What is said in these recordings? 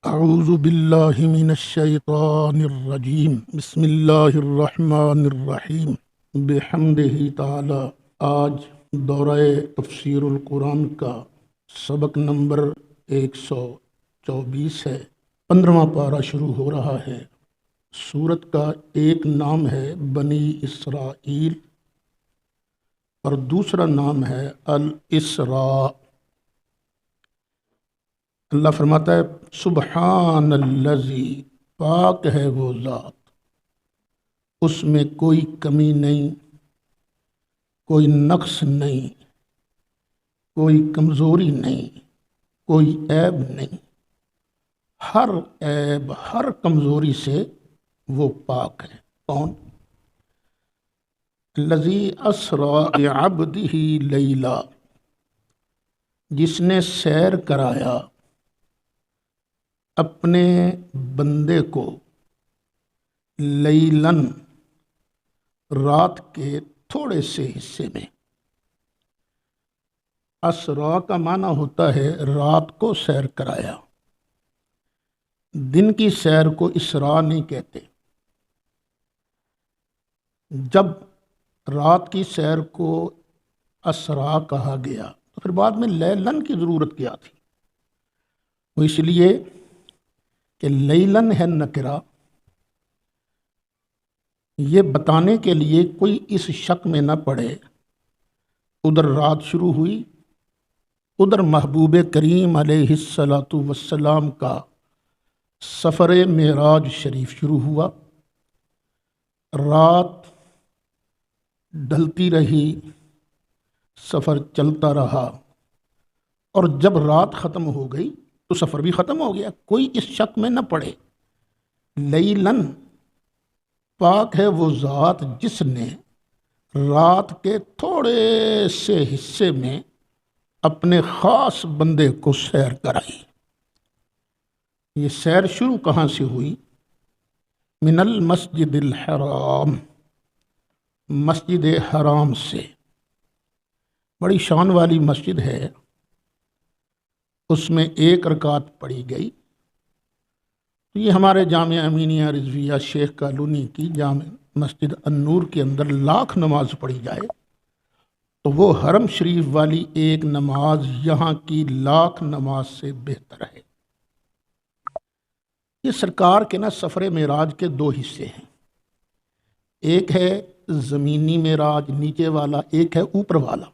اعوذ باللہ من الشیطان الرجیم بسم اللہ الرحمن الرحیم بحمدہ تعالی۔ آج دورہ تفسیر القرآن کا سبق نمبر 124 ہے۔ 15واں پارہ شروع ہو رہا ہے۔ سورت کا ایک نام ہے بنی اسرائیل اور دوسرا نام ہے الاسراء۔ اللہ فرماتا ہے سبحان الذی، پاک ہے وہ ذات، اس میں کوئی کمی نہیں، کوئی نقص نہیں، کوئی کمزوری نہیں، کوئی عیب نہیں۔ ہر عیب، ہر کمزوری سے وہ پاک ہے۔ کون؟ الذی اسریٰ بعبدہ لیلا، جس نے سیر کرایا اپنے بندے کو لیلن، رات کے تھوڑے سے حصے میں۔ اسرا کا معنی ہوتا ہے رات کو سیر کرایا۔ دن کی سیر کو اسرا نہیں کہتے۔ جب رات کی سیر کو اسرا کہا گیا تو پھر بعد میں لیلن کی ضرورت کیا تھی؟ وہ اس لیے کہ لیلن ہے نکرہ، یہ بتانے کے لیے کوئی اس شک میں نہ پڑے ادھر رات شروع ہوئی، ادھر محبوب کریم علیہ الصلاۃ والسلام کا سفر معراج شریف شروع ہوا۔ رات ڈھلتی رہی، سفر چلتا رہا، اور جب رات ختم ہو گئی تو سفر بھی ختم ہو گیا۔ کوئی اس شک میں نہ پڑے۔ لیلن، پاک ہے وہ ذات جس نے رات کے تھوڑے سے حصے میں اپنے خاص بندے کو سیر کرائی۔ یہ سیر شروع کہاں سے ہوئی؟ من المسجد الحرام، مسجد حرام سے۔ بڑی شان والی مسجد ہے، اس میں ایک رکعت پڑھی گئی۔ یہ ہمارے جامعہ امینیہ رضویہ شیخ کالونی کی جامع مسجد النور کے اندر لاکھ نماز پڑھی جائے تو وہ حرم شریف والی ایک نماز یہاں کی لاکھ نماز سے بہتر ہے۔ یہ سرکار کے سفر معراج کے دو حصے ہیں، ایک ہے زمینی معراج نیچے والا، ایک ہے اوپر والا۔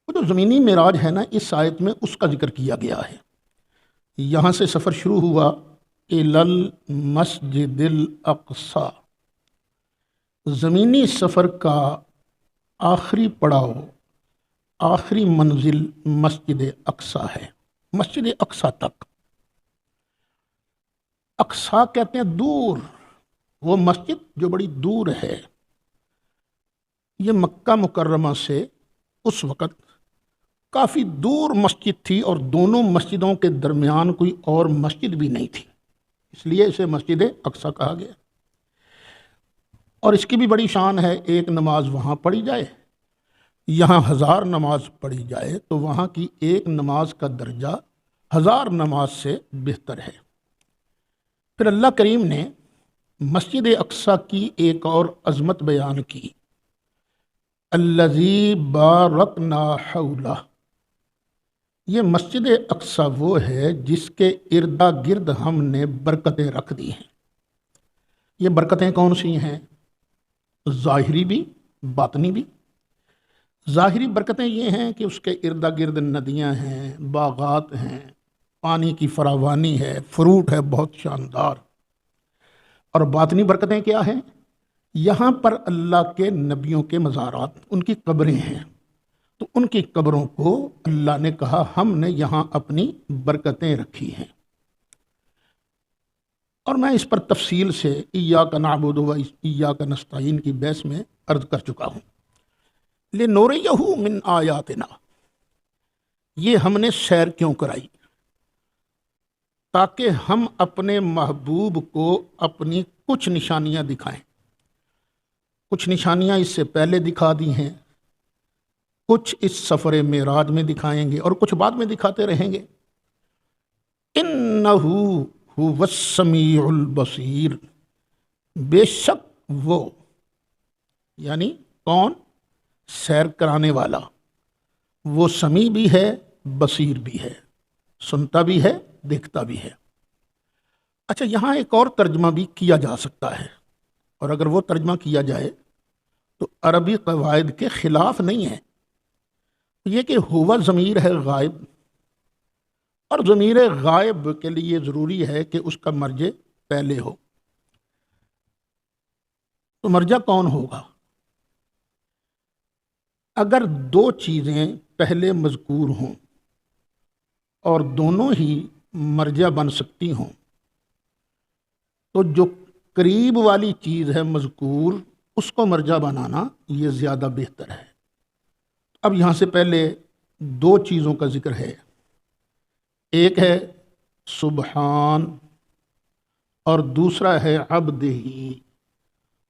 وہ جو زمینی معراج ہے اس آیت میں اس کا ذکر کیا گیا ہے۔ یہاں سے سفر شروع ہوا الی المسجد الاقصی، زمینی سفر کا آخری پڑاؤ، آخری منزل مسجد اقصی ہے۔ مسجد اقصی تک، اقصی کہتے ہیں دور، وہ مسجد جو بڑی دور ہے۔ یہ مکہ مکرمہ سے اس وقت کافی دور مسجد تھی، اور دونوں مسجدوں کے درمیان کوئی اور مسجد بھی نہیں تھی، اس لیے اسے مسجد اقصی کہا گیا۔ اور اس کی بھی بڑی شان ہے، ایک نماز وہاں پڑھی جائے، یہاں 1000 نماز پڑھی جائے تو وہاں کی ایک نماز کا درجہ 1000 نماز سے بہتر ہے۔ پھر اللہ کریم نے مسجد اقصی کی ایک اور عظمت بیان کی، الذی بارکنا حولہ۔ یہ مسجد اقصی وہ ہے جس کے اردا گرد ہم نے برکتیں رکھ دی ہیں۔ یہ برکتیں کون سی ہیں؟ ظاہری بھی، باطنی بھی۔ ظاہری برکتیں یہ ہیں کہ اس کے اردا گرد ندیاں ہیں، باغات ہیں، پانی کی فراوانی ہے، فروٹ ہے بہت شاندار۔ اور باطنی برکتیں کیا ہیں؟ یہاں پر اللہ کے نبیوں کے مزارات، ان کی قبریں ہیں، تو ان کی قبروں کو اللہ نے کہا ہم نے یہاں اپنی برکتیں رکھی ہیں۔ اور میں اس پر تفصیل سے ایاک نعبد و ایاک نستعین کی بحث میں عرض کر چکا ہوں۔ لنُرِیَہُ من آیاتنا، یہ ہم نے سیر کیوں کرائی؟ تاکہ ہم اپنے محبوب کو اپنی کچھ نشانیاں دکھائیں۔ کچھ نشانیاں اس سے پہلے دکھا دی ہیں، کچھ اس سفر معراج میں دکھائیں گے، اور کچھ بعد میں دکھاتے رہیں گے۔ انہ هو السمیع البصیر، بے شک وہ، یعنی کون؟ سیر کرانے والا، وہ سمیع بھی ہے، بصیر بھی ہے، سنتا بھی ہے، دیکھتا بھی ہے۔ اچھا، یہاں ایک اور ترجمہ بھی کیا جا سکتا ہے، اور اگر وہ ترجمہ کیا جائے تو عربی قواعد کے خلاف نہیں ہے۔ یہ کہ ہوا ضمیر ہے غائب، اور ضمیر غائب کے لیے ضروری ہے کہ اس کا مرجع پہلے ہو۔ تو مرجع کون ہوگا؟ اگر دو چیزیں پہلے مذکور ہوں اور دونوں ہی مرجع بن سکتی ہوں، تو جو قریب والی چیز ہے مذکور، اس کو مرجع بنانا یہ زیادہ بہتر ہے۔ اب یہاں سے پہلے دو چیزوں کا ذکر ہے، ایک ہے سبحان اور دوسرا ہے عبدہی۔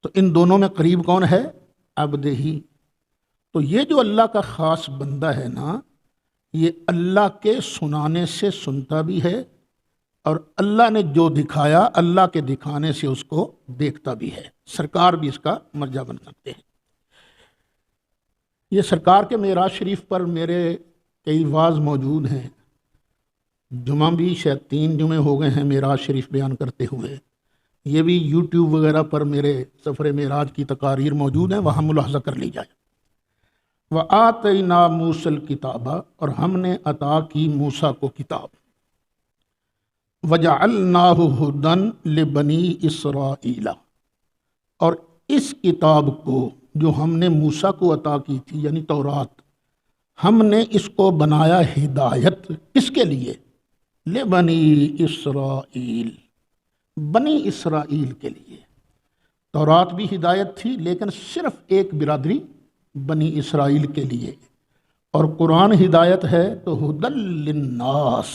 تو ان دونوں میں قریب کون ہے؟ عبدہی۔ تو یہ جو اللہ کا خاص بندہ ہے نا، یہ اللہ کے سنانے سے سنتا بھی ہے، اور اللہ نے جو دکھایا اللہ کے دکھانے سے اس کو دیکھتا بھی ہے۔ سرکار بھی اس کا مرجع بن سکتے ہیں۔ یہ سرکار کے معراج شریف پر میرے کئی واعظ موجود ہیں، جمعہ بھی شاید 3 جمعے ہو گئے ہیں معراج شریف بیان کرتے ہوئے۔ یہ بھی یوٹیوب وغیرہ پر میرے سفر معراج کی تقاریر موجود ہیں، وہاں ملاحظہ کر لی جائے۔ وَآتَيْنَا مُوسَى الْكِتَابَ، اور ہم نے عطا کی موسیٰ کو کتاب۔ وَجَعَلْنَاهُ هُدًى لِبَنِي إِسْرَائِيلَ، اور اس کتاب کو جو ہم نے موسیٰ کو عطا کی تھی یعنی تورات، ہم نے اس کو بنایا ہدایت کس کے لیے؟ لِبَنِي إِسْرَائِيل، بنی اسرائیل کے لیے۔ تورات بھی ہدایت تھی لیکن صرف ایک برادری بنی اسرائیل کے لیے، اور قرآن ہدایت ہے تو ہدی للناس،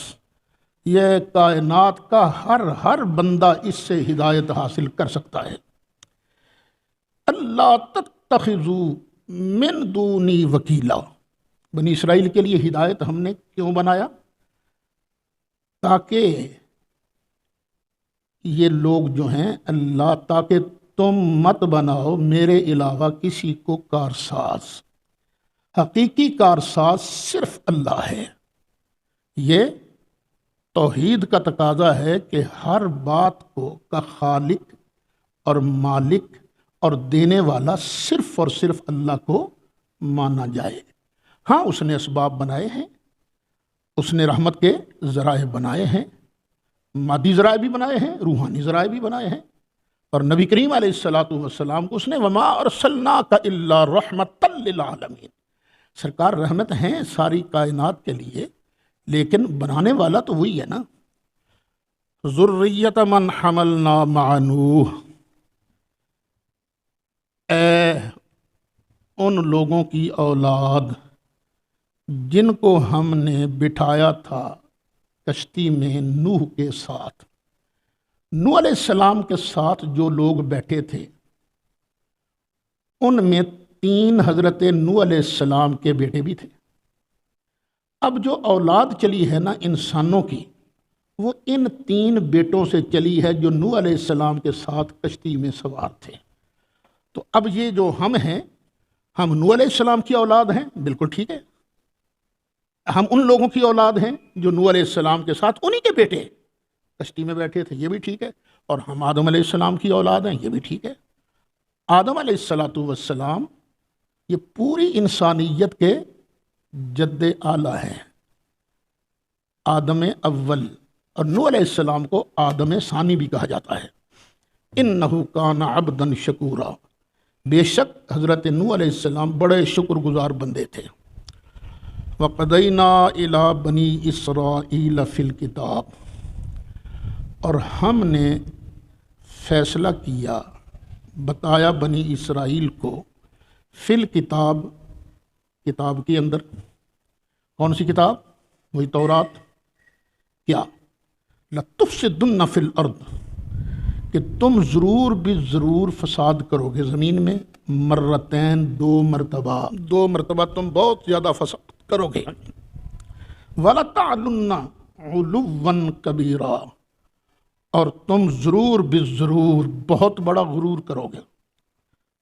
یہ کائنات کا ہر بندہ اس سے ہدایت حاصل کر سکتا ہے۔ اللہ تتخذوا من دونی وکیلا، بنی اسرائیل کے لیے ہدایت ہم نے کیوں بنایا؟ تاکہ یہ لوگ جو ہیں اللہ، تاکہ تم مت بناؤ میرے علاوہ کسی کو کارساز۔ حقیقی کارساز صرف اللہ ہے۔ یہ توحید کا تقاضا ہے کہ ہر بات کو کا خالق اور مالک اور دینے والا صرف اور صرف اللہ کو مانا جائے۔ ہاں، اس نے اسباب بنائے ہیں، اس نے رحمت کے ذرائع بنائے ہیں، مادی ذرائع بھی بنائے ہیں، روحانی ذرائع بھی بنائے ہیں، اور نبی کریم علیہ السلام کو اس نے وما ارسلناک الا رحمتا للعالمین، سرکار رحمت ہیں ساری کائنات کے لیے، لیکن بنانے والا تو وہی ہے نا۔ ذریۃ من حملنا مع نوح، اے ان لوگوں کی اولاد جن کو ہم نے بٹھایا تھا کشتی میں نوح کے ساتھ۔ نوح علیہ السلام کے ساتھ جو لوگ بیٹھے تھے ان میں 3 حضرت نوح علیہ السلام کے بیٹے بھی تھے۔ اب جو اولاد چلی ہے نا انسانوں کی، وہ ان 3 بیٹوں سے چلی ہے جو نوح علیہ السلام کے ساتھ کشتی میں سوار تھے۔ تو اب یہ جو ہم ہیں، ہم نوح علیہ السلام کی اولاد ہیں، بالکل ٹھیک ہے۔ ہم ان لوگوں کی اولاد ہیں جو نوح علیہ السلام کے ساتھ انہی کے بیٹے کشتی میں بیٹھے تھے، یہ بھی ٹھیک ہے۔ اور ہم آدم علیہ السلام کی اولاد ہیں، یہ بھی ٹھیک ہے۔ آدم علیہ السلام یہ پوری انسانیت کے جد اعلیٰ ہیں، آدم اول، اور نوح علیہ السلام کو آدم ثانی بھی کہا جاتا ہے۔ انہ کان عبدا شکورا، بے شک حضرت نوح علیہ السلام بڑے شکر گزار بندے تھے۔ وَقَضَيْنَا إِلَىٰ بَنِي إِسْرَائِيلَ فِي الْكِتَابِ، اور ہم نے فیصلہ کیا، بتایا بنی اسرائیل کو، فی الکتاب، کتاب کے اندر۔ کون سی کتاب؟ وہی تورات۔ کیا؟ لَتُفْسِدُنَّ فِي الْأَرْضِ، کہ تم ضرور بھی ضرور فساد کرو گے زمین میں، مرتین، 2 مرتبہ، 2 مرتبہ تم بہت زیادہ فساد کرو گے۔ وَلَتَعْلُنَّ، علوا کبیرا، اور تم ضرور بالضرور بہت بڑا غرور کرو گے،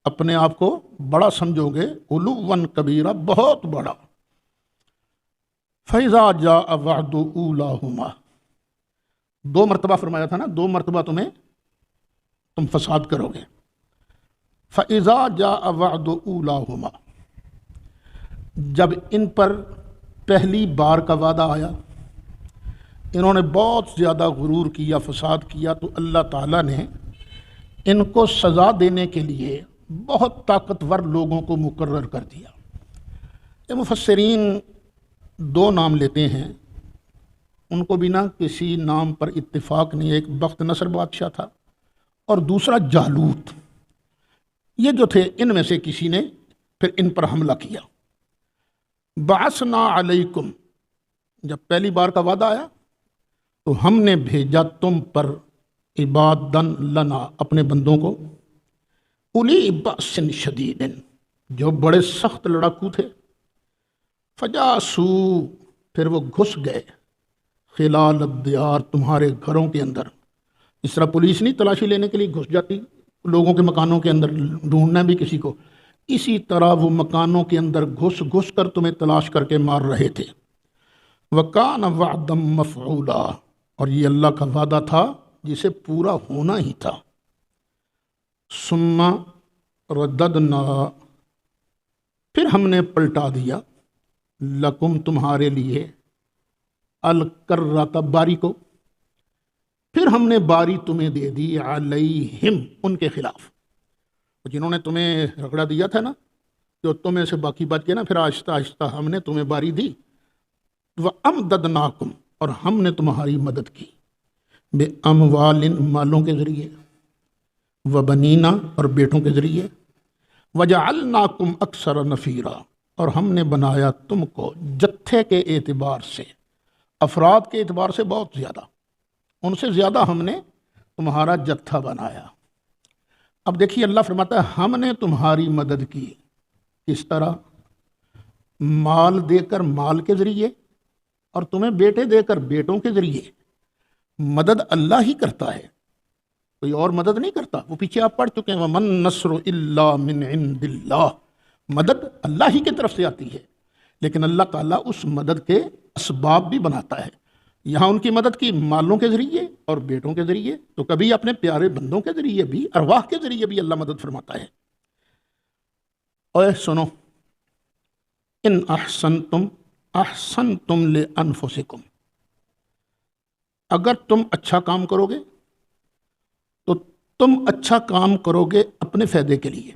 اپنے آپ کو بڑا سمجھو گے، علوا کبیرا بہت بڑا۔ فَإِذَا جَاءَ وَعْدُ أُولَاهُمَا، دو مرتبہ فرمایا تھا نا، دو مرتبہ تم فساد کرو گے۔ فَإِذَا جَاءَ وَعْدُ أُولَاهُمَا، جب ان پر پہلی بار کا وعدہ آیا، انہوں نے بہت زیادہ غرور کیا، فساد کیا، تو اللہ تعالیٰ نے ان کو سزا دینے کے لیے بہت طاقتور لوگوں کو مقرر کر دیا۔ یہ مفسرین دو نام لیتے ہیں، ان کو بھی نہ کسی نام پر اتفاق نہیں، ایک بخت نصر بادشاہ تھا اور دوسرا جالوت۔ یہ جو تھے ان میں سے کسی نے پھر ان پر حملہ کیا۔ بعثنا علیکم، جب پہلی بار کا وعدہ آیا تو ہم نے بھیجا تم پر عبادن لنا، اپنے بندوں کو، اولی بأس شدید، جو بڑے سخت لڑاکو تھے، فجاسو، پھر وہ گھس گئے، خلال الدیار، تمہارے گھروں کے اندر۔ اس طرح پولیس نہیں تلاشی لینے کے لیے گھس جاتی لوگوں کے مکانوں کے اندر، ڈھونڈنا بھی کسی کو، اسی طرح وہ مکانوں کے اندر گھس گھس کر تمہیں تلاش کر کے مار رہے تھے۔ وَكَانَ وَعْدًا مَفْعُولًا، اور یہ اللہ کا وعدہ تھا جسے پورا ہونا ہی تھا۔ ثُمَّ رَدَّدْنَا، پھر ہم نے پلٹا دیا، لَكُمْ، تمہارے لیے، الکرۃ، باری کو، پھر ہم نے باری تمہیں دے دی، علیہم، ان کے خلاف، جنہوں نے تمہیں رگڑا دیا تھا نا، جو تمہیں سے باقی بچ گئے نا، پھر آہستہ آہستہ ہم نے تمہیں باری دی۔ وَأَمْدَدْنَاكُمْ، اور ہم نے تمہاری مدد کی، بِأَمْوَالٍ، مالوں کے ذریعے، وَبَنِينَ، اور بیٹوں کے ذریعے، وَجَعَلْنَاكُمْ أَكْثَرَ نَفِيرًا، اور ہم نے بنایا تم کو جتھے کے اعتبار سے، افراد کے اعتبار سے بہت زیادہ، ان سے زیادہ ہم نے تمہارا جتھا بنایا۔ اب دیکھیے اللہ فرماتا ہے ہم نے تمہاری مدد کی، کس طرح؟ مال دے کر، مال کے ذریعے، اور تمہیں بیٹے دے کر، بیٹوں کے ذریعے۔ مدد اللہ ہی کرتا ہے، کوئی اور مدد نہیں کرتا، وہ پیچھے آپ پڑھ چکے ہیں، وَمَن نَّصْرُ إِلَّا مِنْ عِنْدِ اللَّهِ، مدد اللہ ہی کی طرف سے آتی ہے، لیکن اللہ تعالیٰ اس مدد کے اسباب بھی بناتا ہے۔ یہاں ان کی مدد کی مالوں کے ذریعے اور بیٹوں کے ذریعے، تو کبھی اپنے پیارے بندوں کے ذریعے بھی، ارواح کے ذریعے بھی اللہ مدد فرماتا ہے۔ اور سنو، ان احسنتم احسنتم لانفسکم، اگر تم اچھا کام کرو گے تو تم اچھا کام کرو گے اپنے فائدے کے لیے،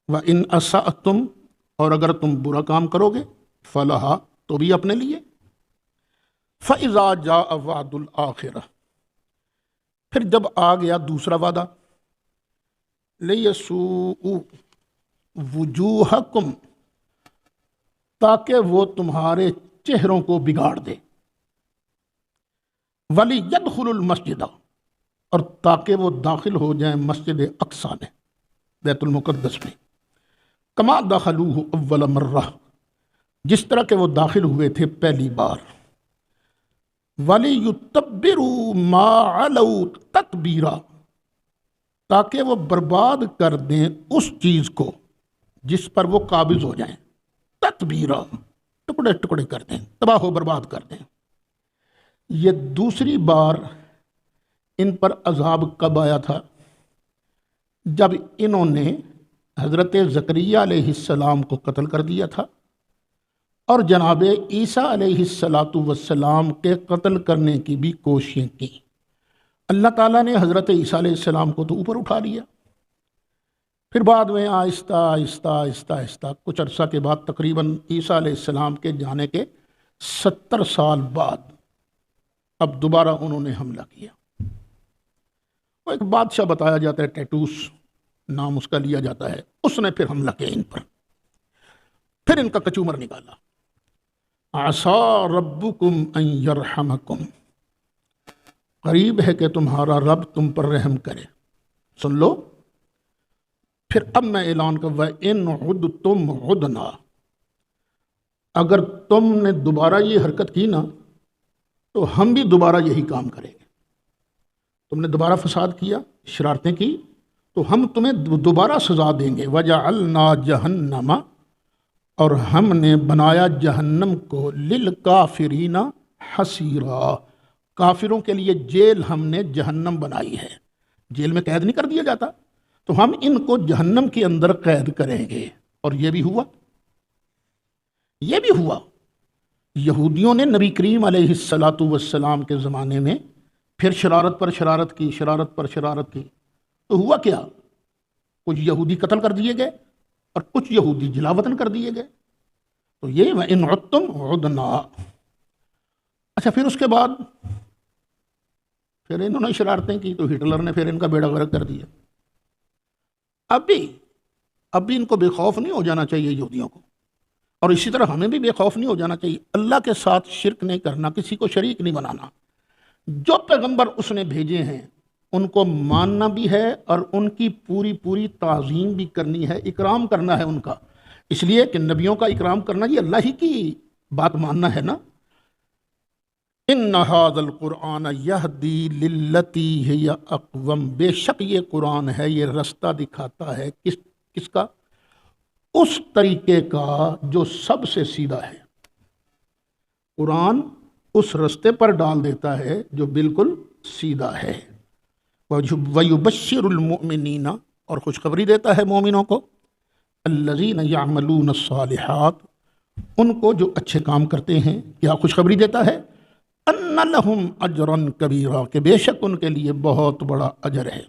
وَإِنْ أَسَأْتُمْ، اور اگر تم برا کام کرو گے، فَلَهَا، تو بھی اپنے لیے۔ فَإِذَا جَاءَ وَعْدُ الْآخِرَةِ، پھر جب آ گیا دوسرا وعدہ، لِيَسُوءُ وُجُوهَكُمْ، تاکہ وہ تمہارے چہروں کو بگاڑ دے، وَلِيَدْخُلُ الْمَسْجِدَ، اور تاکہ وہ داخل ہو جائیں مسجد اقصیٰ میں، بیت المقدس میں، کما دخلوہ اول مرہ، جس طرح کہ وہ داخل ہوئے تھے پہلی بار، وَلِيُتَبِّرُوا مَا عَلَوْا تَتْبِيرًا، تاکہ وہ برباد کر دیں اس چیز کو جس پر وہ قابض ہو جائیں، تتبیرا، ٹکڑے ٹکڑے کر دیں، تباہ و برباد کر دیں۔ یہ دوسری بار ان پر عذاب کب آیا تھا؟ جب انہوں نے حضرت زکریا علیہ السلام کو قتل کر دیا تھا اور جناب عیسیٰ علیہ السلام کے قتل کرنے کی بھی کوششیں کی۔ اللہ تعالیٰ نے حضرت عیسیٰ علیہ السلام کو تو اوپر اٹھا لیا، پھر بعد میں آہستہ آہستہ آہستہ آہستہ کچھ عرصہ کے بعد، تقریباً عیسیٰ علیہ السلام کے جانے کے 70 سال بعد، اب دوبارہ انہوں نے حملہ کیا۔ وہ ایک بادشاہ بتایا جاتا ہے، ٹیٹوس نام اس کا لیا جاتا ہے، اس نے پھر حملہ کیا ان پر، پھر ان کا کچومر نکالا۔ عَسَىٰ رَبُّكُمْ أَن يَرْحَمَكُمْ، قریب ہے کہ تمہارا رب تم پر رحم کرے۔ سن لو، پھر اب میں اعلان کروں، وَإِنْ عُدْتُمْ عُدْنَا، اگر تم نے دوبارہ یہ حرکت کی نا تو ہم بھی دوبارہ یہی کام کریں گے۔ تم نے دوبارہ فساد کیا، شرارتیں کی، تو ہم تمہیں دوبارہ سزا دیں گے۔ وَجَعَلْنَا جَهَنَّمَ، اور ہم نے بنایا جہنم کو للکافرین حصیرا، کافروں کے لیے جیل ہم نے جہنم بنائی ہے۔ جیل میں قید نہیں کر دیا جاتا، تو ہم ان کو جہنم کے اندر قید کریں گے۔ اور یہ بھی ہوا، یہ بھی ہوا۔ یہودیوں نے نبی کریم علیہ السلام کے زمانے میں پھر شرارت پر شرارت کی، شرارت پر شرارت کی، تو ہوا کیا؟ کچھ یہودی قتل کر دیے گئے اور کچھ یہودی جلا وطن کر دیے گئے۔ تو یہ وَإِنْ عُدْتُمْ عُدْنَا۔ اچھا، پھر اس کے بعد پھر انہوں نے شرارتیں کی، تو ہٹلر نے پھر ان کا بیڑا غرق کر دیا۔ اب بھی ان کو بے خوف نہیں ہو جانا چاہیے یہودیوں کو، اور اسی طرح ہمیں بھی بے خوف نہیں ہو جانا چاہیے۔ اللہ کے ساتھ شرک نہیں کرنا، کسی کو شریک نہیں بنانا۔ جو پیغمبر اس نے بھیجے ہیں ان کو ماننا بھی ہے، اور ان کی پوری پوری تعظیم بھی کرنی ہے، اکرام کرنا ہے ان کا، اس لیے کہ نبیوں کا اکرام کرنا یہ اللہ ہی کی بات ماننا ہے نا۔ ان ھذا القرآن یہدی للتی ہی اقوم، بے شک یہ قرآن ہے، یہ رستہ دکھاتا ہے کس کا؟ اس طریقے کا جو سب سے سیدھا ہے۔ قرآن اس رستے پر ڈال دیتا ہے جو بالکل سیدھا ہے۔ وَيُبَشِّرُ الْمُؤْمِنِينَ، اور خوشخبری دیتا ہے مومنوں کو، الَّذِينَ يَعْمَلُونَ الصَّالِحَاتِ، ان کو جو اچھے کام کرتے ہیں، کیا خوشخبری دیتا ہے؟ أَنَّ لَهُمْ أَجْرًا كَبِيرًا، کہ بے شک ان کے لیے بہت بڑا اجر ہے۔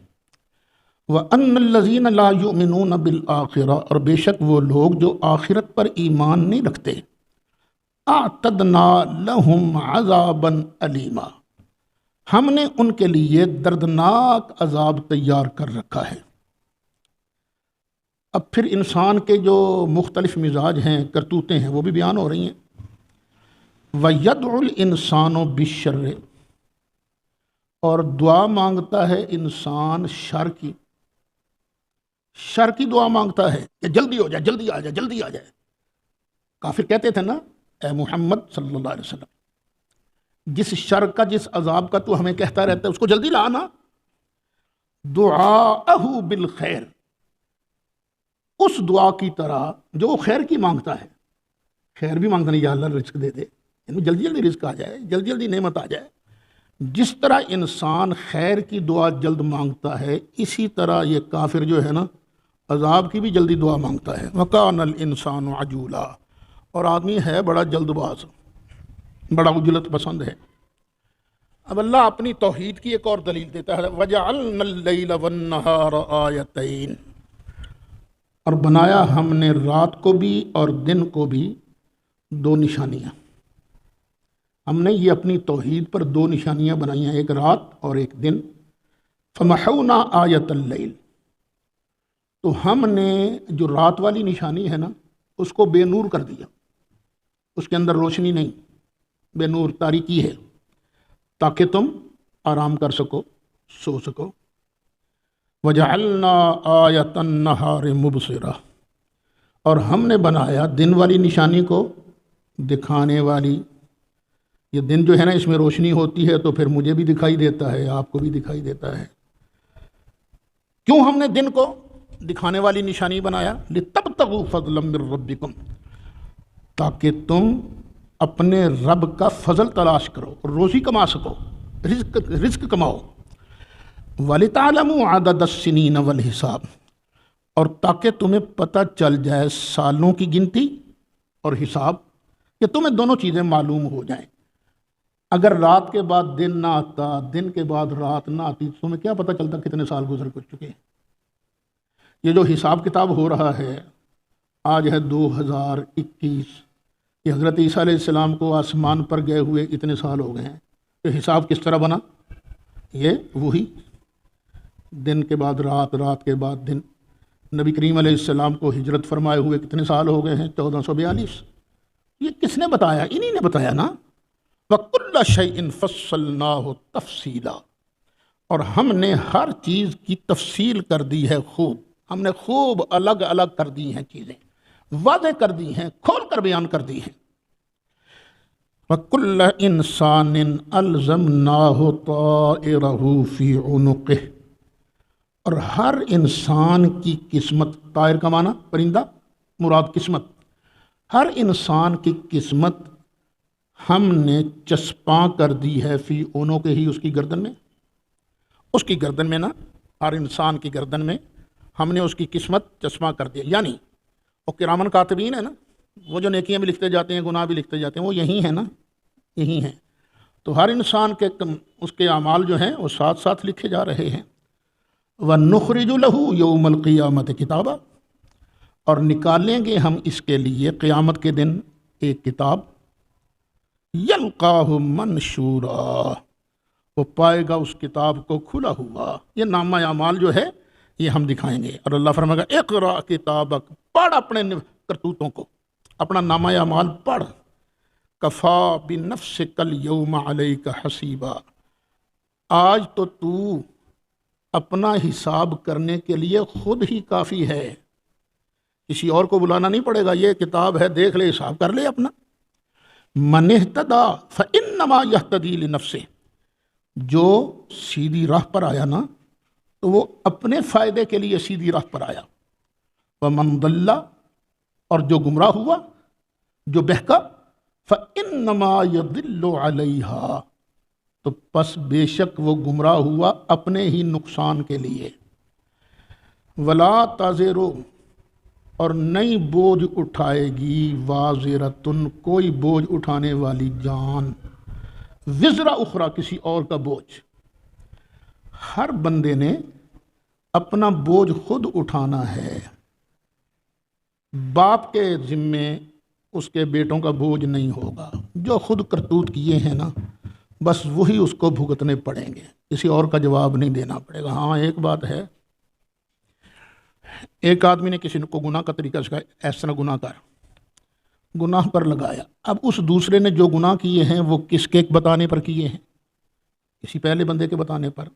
وَأَنَّ الَّذِينَ لَا يُؤْمِنُونَ بِالْآخِرَةِ، اور بے شک وہ لوگ جو آخرت پر ایمان نہیں رکھتے، أَعْتَدْنَا لَهُمْ عَذَابًا أَلِيمًا، ہم نے ان کے لیے دردناک عذاب تیار کر رکھا ہے۔ اب پھر انسان کے جو مختلف مزاج ہیں، کرتوتیں ہیں، وہ بھی بیان ہو رہی ہیں۔ وَيَدْعُ الْإِنسَانُ بِالشَّرِّ، اور دعا مانگتا ہے انسان شر کی دعا مانگتا ہے کہ جلدی ہو جائے، جلدی آ جائے، جلدی آ جائے۔ کافر کہتے تھے نا، اے محمد صلی اللہ علیہ وسلم، جس شر کا، جس عذاب کا تو ہمیں کہتا رہتا ہے، اس کو جلدی لانا۔ دعاءہ بالخیر، اس دعا کی طرح جو وہ خیر کی مانگتا ہے، خیر بھی مانگتا نہیں، یا اللہ رزق دے دے، جلدی جلدی رزق آ جائے، جلدی جلدی نعمت آ جائے۔ جس طرح انسان خیر کی دعا جلد مانگتا ہے، اسی طرح یہ کافر جو ہے نا، عذاب کی بھی جلدی دعا مانگتا ہے۔ وَكَانَ الْإِنسَانُ عَجُولًا، اور آدمی ہے بڑا جلد باز، بڑا عجلت پسند ہے۔ اب اللہ اپنی توحید کی ایک اور دلیل دیتا ہے، وَجَعَلْنَا اللَّيْلَ وَالنَّهَارَ آیَتَيْنِ، اور بنایا ہم نے رات کو بھی اور دن کو بھی دو نشانیاں۔ ہم نے یہ اپنی توحید پر دو نشانیاں بنائی ہیں، ایک رات اور ایک دن۔ فَمَحَوْنَا آیَةَ اللَّيْلِ، تو ہم نے جو رات والی نشانی ہے نا، اس کو بے نور کر دیا، اس کے اندر روشنی نہیں، بے نور، تاریکی ہے، تاکہ تم آرام کر سکو، سو سکو۔ وَجَعَلْنَا آیَةَ النَّهَارِ مُبْصِرَةً، اور ہم نے بنایا دن والی نشانی کو دکھانے والی۔ یہ دن جو ہے نا، اس میں روشنی ہوتی ہے، تو پھر مجھے بھی دکھائی دیتا ہے، آپ کو بھی دکھائی دیتا ہے۔ کیوں ہم نے دن کو دکھانے والی نشانی بنایا؟ لِتَبْتَغُوا فَضْلًا مِّن رَبِّكُمْ، تاکہ تم اپنے رب کا فضل تلاش کرو، روزی کما سکو، رزق کماؤ۔ وَلِتَعْلَمُوا عَدَدَ السِّنِينَ وَالْحِسَابَ، اور تاکہ تمہیں پتہ چل جائے سالوں کی گنتی اور حساب، کہ تمہیں دونوں چیزیں معلوم ہو جائیں۔ اگر رات کے بعد دن نہ آتا، دن کے بعد رات نہ آتی، تو تمہیں کیا پتہ چلتا کتنے سال گزر چکے ہیں؟ یہ جو حساب کتاب ہو رہا ہے، آج ہے 2021، کہ حضرت عیسیٰ علیہ السلام کو آسمان پر گئے ہوئے اتنے سال ہو گئے ہیں، تو حساب کس طرح بنا؟ یہ وہی دن کے بعد رات، رات کے بعد دن۔ نبی کریم علیہ السلام کو ہجرت فرمائے ہوئے کتنے سال ہو گئے ہیں؟ 1442۔ یہ کس نے بتایا؟ انہی نے بتایا نا۔ وَكُلَّ شَيْءٍ فَصَّلْنَاهُ تَفْصِيلًا، اور ہم نے ہر چیز کی تفصیل کر دی ہے، خوب، ہم نے خوب الگ الگ کر دی ہیں، چیزیں واضح کر دی ہیں، کھول کر بیان کر دی ہیں۔ وَكُلَّ إِنسَانٍ أَلْزَمْنَاهُ طَائِرَهُ فِي عُنُقِهِ، اور ہر انسان کی قسمت، طائر کا معنی پرندہ، مراد قسمت، ہر انسان کی قسمت ہم نے چسپاں کر دی ہے فی عنقہ ہی، اس کی گردن میں، اس کی گردن میں نا، ہر انسان کی گردن میں ہم نے اس کی قسمت چسپاں کر دیا. یعنی وہ کرامن کاتبین ہے نا، وہ جو نیکیاں بھی لکھتے جاتے ہیں گناہ بھی لکھتے جاتے ہیں، وہ یہی ہیں نا، یہی ہیں. تو ہر انسان کے اس کے اعمال جو ہیں وہ ساتھ ساتھ لکھے جا رہے ہیں. وَنُخْرِجُ لَهُ يَوْمَ الْقِيَامَةِ کتابا، اور نکالیں گے ہم اس کے لیے قیامت کے دن ایک کتاب، یلقاہ منشورا، وہ پائے گا اس کتاب کو کھلا ہوا. یہ نامہ اعمال جو ہے یہ ہم دکھائیں گے. اور اللہ فرمائے گا اقرا کتابک، پڑھ اپنے کرتوتوں کو، اپنا نامہ اعمال پڑھ. کفا بنفسک الیوم علیک حسیبا، آج تو اپنا حساب کرنے کے لیے خود ہی کافی ہے، کسی اور کو بلانا نہیں پڑے گا. یہ کتاب ہے، دیکھ لے، حساب کر لے اپنا. من اہتدی فانما یہتدی لنفسہ، جو سیدھی راہ پر آیا نا تو وہ اپنے فائدے کے لیے سیدھی راہ پر آیا. ومن ضل، اور جو گمراہ ہوا، جو بہکا، فانما یضل علیہا، تو پس بے شک وہ گمراہ ہوا اپنے ہی نقصان کے لیے. ولا تزر، اور نئی بوجھ اٹھائے گی، وازرتن، کوئی بوجھ اٹھانے والی جان، وزر اخرى، کسی اور کا بوجھ. ہر بندے نے اپنا بوجھ خود اٹھانا ہے. باپ کے ذمے اس کے بیٹوں کا بوجھ نہیں ہوگا. جو خود کرتوت کیے ہیں نا، بس وہی اس کو بھگتنے پڑیں گے، کسی اور کا جواب نہیں دینا پڑے گا. ہاں ایک بات ہے، ایک آدمی نے کسی کو گناہ کا طریقہ سکھایا، ایس طرح گناہ کر، گناہ پر لگایا. اب اس دوسرے نے جو گناہ کیے ہیں وہ کس کے بتانے پر کیے ہیں؟ کسی پہلے بندے کے بتانے پر.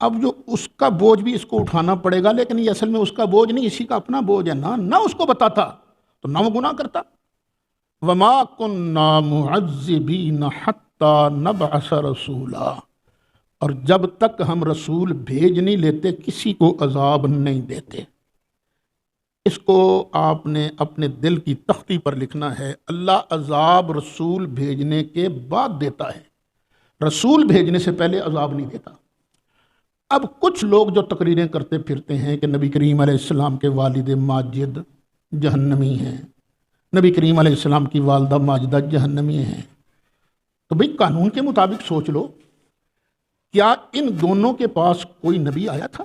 اب جو اس کا بوجھ بھی اس کو اٹھانا پڑے گا، لیکن یہ اصل میں اس کا بوجھ نہیں، اسی کا اپنا بوجھ ہے نا. نہ اس کو بتاتا تو نہ وہ گناہ کرتا. وما كنا معذبین حتی نبعث رسولا، اور جب تک ہم رسول بھیج نہیں لیتے کسی کو عذاب نہیں دیتے. اس کو آپ نے اپنے دل کی تختی پر لکھنا ہے. اللہ عذاب رسول بھیجنے کے بعد دیتا ہے، رسول بھیجنے سے پہلے عذاب نہیں دیتا. اب کچھ لوگ جو تقریریں کرتے پھرتے ہیں کہ نبی کریم علیہ السلام کے والد ماجد جہنمی ہیں، نبی کریم علیہ السلام کی والدہ ماجدہ جہنمی ہیں، تو بھئی قانون کے مطابق سوچ لو، کیا ان دونوں کے پاس کوئی نبی آیا تھا،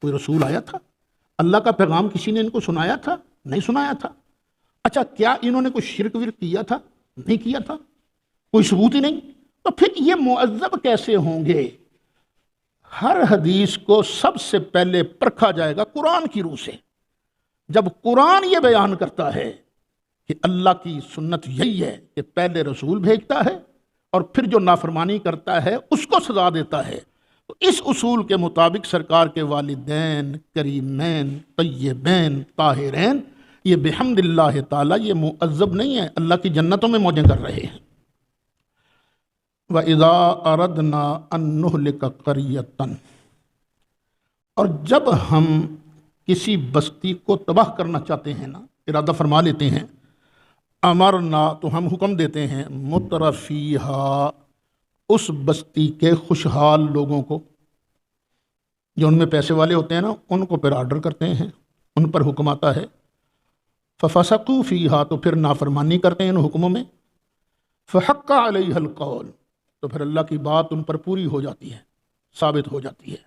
کوئی رسول آیا تھا؟ اللہ کا پیغام کسی نے ان کو سنایا تھا؟ نہیں سنایا تھا. اچھا کیا انہوں نے کوئی شرک ورک کیا تھا؟ نہیں کیا تھا، کوئی ثبوت ہی نہیں. تو پھر یہ معذب کیسے ہوں گے؟ ہر حدیث کو سب سے پہلے پرکھا جائے گا قرآن کی روح سے. جب قرآن یہ بیان کرتا ہے کہ اللہ کی سنت یہی ہے کہ پہلے رسول بھیجتا ہے اور پھر جو نافرمانی کرتا ہے اس کو سزا دیتا ہے، تو اس اصول کے مطابق سرکار کے والدین کریمین طیبین طاہرین یہ بحمد اللہ تعالیٰ یہ معذب نہیں ہے، اللہ کی جنتوں میں موجیں کر رہے ہیں. وَإِذَا أَرَدْنَا أَن نُهْلِكَ قَرْيَةً، اور جب ہم کسی بستی کو تباہ کرنا چاہتے ہیں نا، ارادہ فرما لیتے ہیں، امرنا، تو ہم حکم دیتے ہیں، مترفیہا، اس بستی کے خوشحال لوگوں کو، جو ان میں پیسے والے ہوتے ہیں نا، ان کو پھر آرڈر کرتے ہیں، ان پر حکم آتا ہے. ففسقوا فیہا، تو پھر نافرمانی کرتے ہیں ان حکموں میں. فحق علیہ القول، تو پھر اللہ کی بات ان پر پوری ہو جاتی ہے، ثابت ہو جاتی ہے.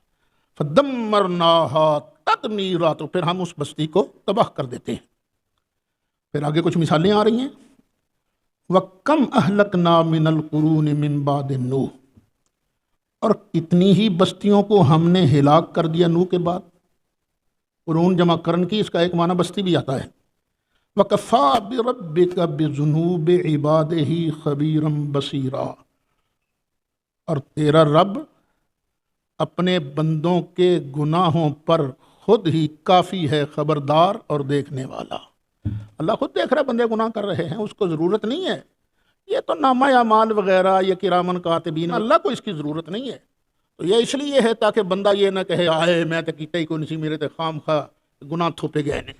فدمرناها تدمیرا، تو پھر ہم اس بستی کو تباہ کر دیتے ہیں. پھر آگے کچھ مثالیں آ رہی ہیں. وَكَمْ أَهْلَكْنَا مِنَ الْقُرُونِ مِنْ بَعْدِ نوح، اور کتنی ہی بستیوں کو ہم نے ہلاک کر دیا نوح کے بعد. قرون جمع کرن کی اس کا ایک معنی بستی بھی آتا ہے. وَكَفَى بِرَبِّكَ بِذُنُوبِ عِبَادِهِ خَبِيرًا بَصِيرًا، اور تیرا رب اپنے بندوں کے گناہوں پر خود ہی کافی ہے، خبردار اور دیکھنے والا. اللہ خود دیکھ رہا ہے بندے گناہ کر رہے ہیں، اس کو ضرورت نہیں ہے یہ تو نامہ اعمال وغیرہ یہ کرامن کاتبین، اللہ کو اس کی ضرورت نہیں ہے۔ تو یہ اس لیے ہے تاکہ بندہ یہ نہ کہے آئے میں تو کیتا ہی کوئی نہیں، میرے تے خام خواہ گناہ تھوپے گئے نے۔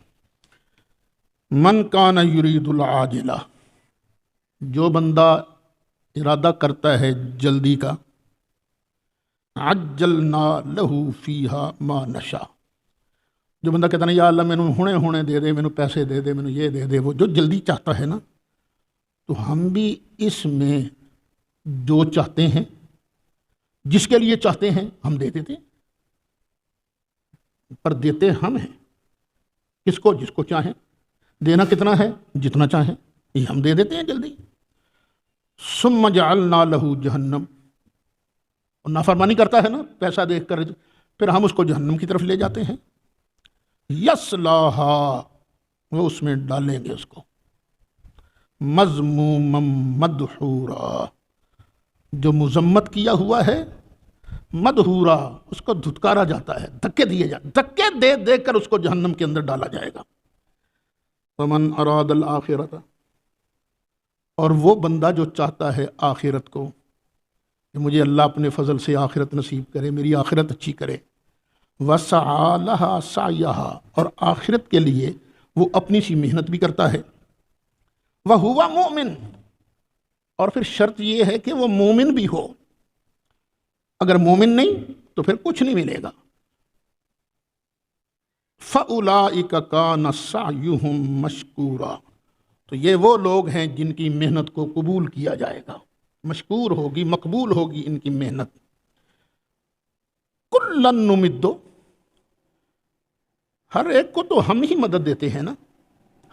من کان یرید العاجلہ، جو بندہ ارادہ کرتا ہے جلدی کا، عجلنا لہو فیہا ما نشاء، جو بندہ کہتا ہے یا اللہ مینوں ہونے دے دے، مینوں پیسے دے دے، مینوں یہ دے دے، وہ جو جلدی چاہتا ہے نا، تو ہم بھی اس میں جو چاہتے ہیں، جس کے لیے چاہتے ہیں ہم دے دیتے ہیں، پر دیتے ہم ہیں کس کو؟ جس کو چاہیں۔ دینا کتنا ہے؟ جتنا چاہیں، یہ ہم دے دیتے ہیں جلدی۔ ثم جعلنا لہ جہنم، اور نافرمانی کرتا ہے نا پیسہ دیکھ کر، پھر ہم اس کو جہنم کی طرف لے جاتے ہیں۔ یصلاھا، وہ اس میں ڈالیں گے اس کو، مذموما مدحورا، جو مذمت کیا ہوا ہے، مدحورا، اس کو دھتکارا جاتا ہے، دھکے دیے جاتے، دھکے دے دے کر اس کو جہنم کے اندر ڈالا جائے گا۔ ومن اراد الآخرۃ، اور وہ بندہ جو چاہتا ہے آخرت کو، کہ مجھے اللہ اپنے فضل سے آخرت نصیب کرے، میری آخرت اچھی کرے، وسعی لہا سعیہا، اور آخرت کے لیے وہ اپنی سی محنت بھی کرتا ہے، وہو مؤمن، اور پھر شرط یہ ہے کہ وہ مومن بھی ہو، اگر مومن نہیں تو پھر کچھ نہیں ملے گا۔ فَأُولَٰئِكَ كَانَ سَعْيُهُمْ مَشْكُورًا، تو یہ وہ لوگ ہیں جن کی محنت کو قبول کیا جائے گا، مشکور ہوگی، مقبول ہوگی ان کی محنت۔ کُلًّا نُمِدُّ، ہر ایک کو تو ہم ہی مدد دیتے ہیں نا،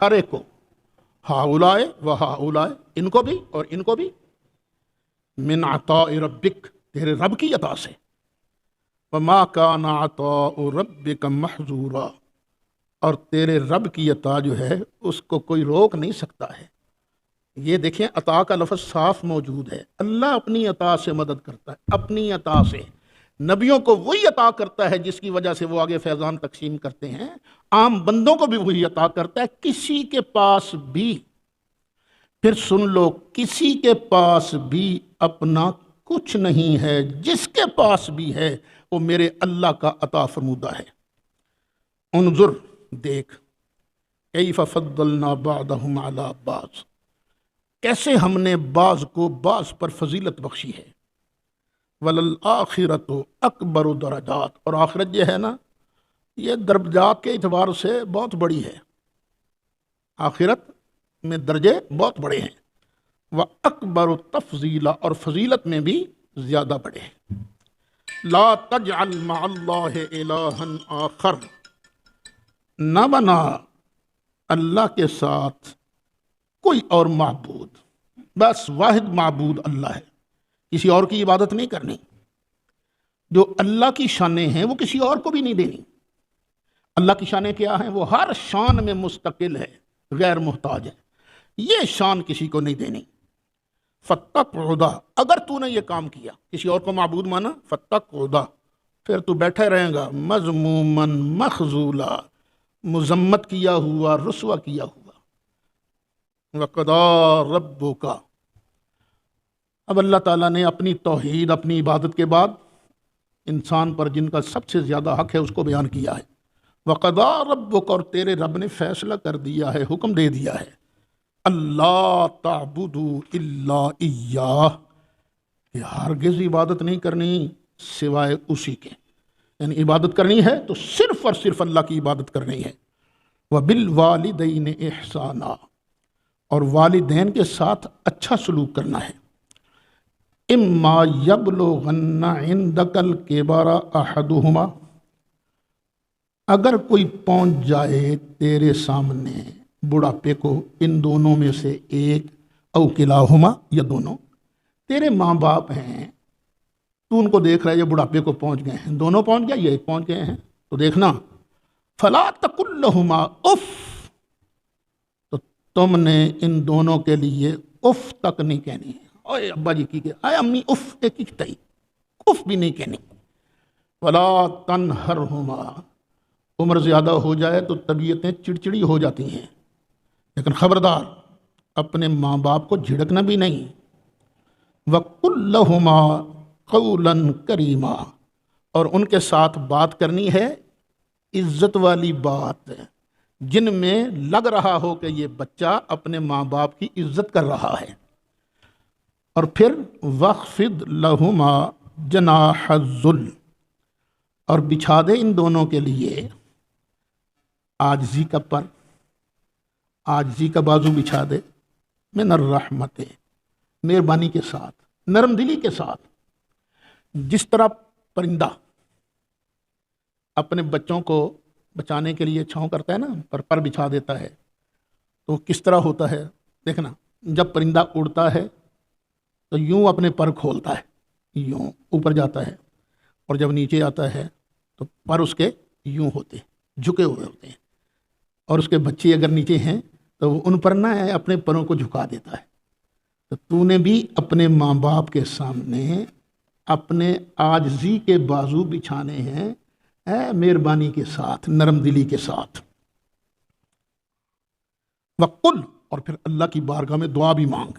ہر ایک کو، ہؤلاء و ہؤلاء، ان کو بھی اور ان کو بھی، من عطاء ربک، تیرے رب کی عطا سے، وما کان عطاء ربک محظورا، اور تیرے رب کی عطا جو ہے اس کو کوئی روک نہیں سکتا ہے۔ یہ دیکھیں عطا کا لفظ صاف موجود ہے، اللہ اپنی عطا سے مدد کرتا ہے، اپنی عطا سے۔ نبیوں کو وہی عطا کرتا ہے جس کی وجہ سے وہ آگے فیضان تقسیم کرتے ہیں، عام بندوں کو بھی وہی عطا کرتا ہے۔ کسی کے پاس بھی، پھر سن لو، کسی کے پاس بھی اپنا کچھ نہیں ہے، جس کے پاس بھی ہے وہ میرے اللہ کا عطا فرمودہ ہے۔ انظر، دیکھ، کیف فضلنا بعضهم علی بعض، کیسے ہم نے بعض کو بعض پر فضیلت بخشی ہے۔ وللآخرۃ اکبر درجات، اور آخرت جو ہے نا یہ درجات کے اعتبار سے بہت بڑی ہے، آخرت میں درجے بہت بڑے ہیں، وَأَكْبَرُ تَفْضِيلًا، اور فضیلت میں بھی زیادہ بڑے ہیں۔ لا تجعل مع اللہ الہا آخر، نہ بنا اللہ کے ساتھ کوئی اور معبود، بس واحد معبود اللہ ہے، کسی اور کی عبادت نہیں کرنی، جو اللہ کی شانیں ہیں وہ کسی اور کو بھی نہیں دینی۔ اللہ کی شانیں کیا ہیں؟ وہ ہر شان میں مستقل ہے، غیر محتاج ہے، یہ شان کسی کو نہیں دینی۔ فَاتَّقْعُدَ، اگر تو نے یہ کام کیا، کسی اور کو معبود مانا، فَاتَّقْعُدَ، پھر تو بیٹھے رہیں گا، مذموماً مخذولا، مذمت کیا ہوا، رسوا کیا ہوا۔ وَقَضَىٰ رَبُّكَ، اب اللہ تعالیٰ نے اپنی توحید، اپنی عبادت کے بعد انسان پر جن کا سب سے زیادہ حق ہے اس کو بیان کیا ہے۔ وَقَضَىٰ رَبُّكَ، اور تیرے رب نے فیصلہ کر دیا ہے، حکم دے دیا ہے، اللہ تعبدوا الا ایاہ، کہ ہرگز عبادت نہیں کرنی سوائے اسی کے، یعنی عبادت کرنی ہے تو صرف اور صرف اللہ کی عبادت کرنی ہے۔ وَبِالْوَالِدَيْنِ إِحْسَانًا، اور والدین کے ساتھ اچھا سلوک کرنا ہے۔ اما یبلغن عندک الکبر احدہما، اگر کوئی پہنچ جائے تیرے سامنے بڑھاپے کو، ان دونوں میں سے ایک، او کلاہما، یا دونوں، تیرے ماں باپ ہیں، تو ان کو دیکھ رہا ہے یہ بڑھاپے کو پہنچ گئے ہیں، دونوں پہنچ گئے، یہ ایک پہنچ گئے ہیں، تو دیکھنا، فلا تقل لہما اف، تو تم نے ان دونوں کے لیے اف تک نہیں کہنی ہے، اوے ابا جی کی کہ آئے امی اف ایک ہی تئی، اف بھی نہیں کہنی۔ ولا تنہرہما، عمر زیادہ ہو جائے تو طبیعتیں چڑچڑی ہو جاتی ہیں، لیکن خبردار اپنے ماں باپ کو جھڑکنا بھی نہیں۔ وَقُلْ لَهُمَا قَوْلًا كَرِيمًا، اور ان کے ساتھ بات کرنی ہے عزت والی بات، جن میں لگ رہا ہو کہ یہ بچہ اپنے ماں باپ کی عزت کر رہا ہے۔ اور پھر وَخْفِضْ لَهُمَا جَنَاحَ الذُّلِّ، اور بچھا دے ان دونوں کے لیے عاجزی کا پر، عاجزی کا بازو بچھا دے، من الرحمت، مہربانی کے ساتھ، نرم دلی کے ساتھ۔ جس طرح پرندہ اپنے بچوں کو بچانے کے لیے چھاؤں کرتا ہے نا، پر بچھا دیتا ہے، تو کس طرح ہوتا ہے دیکھنا، جب پرندہ اڑتا ہے تو یوں اپنے پر کھولتا ہے، یوں اوپر جاتا ہے، اور جب نیچے آتا ہے تو پر اس کے یوں ہوتے ہیں، جھکے ہوئے ہوتے ہیں، اور اس کے بچے اگر نیچے ہیں تو وہ ان پر نہ اپنے پروں کو جھکا دیتا ہے۔ تو نے بھی اپنے ماں باپ کے سامنے اپنے عاجزی کے بازو بچھانے ہیں، مہربانی کے ساتھ، نرم دلی کے ساتھ۔ وَقُلْ، اور پھر اللہ کی بارگاہ میں دعا بھی مانگ،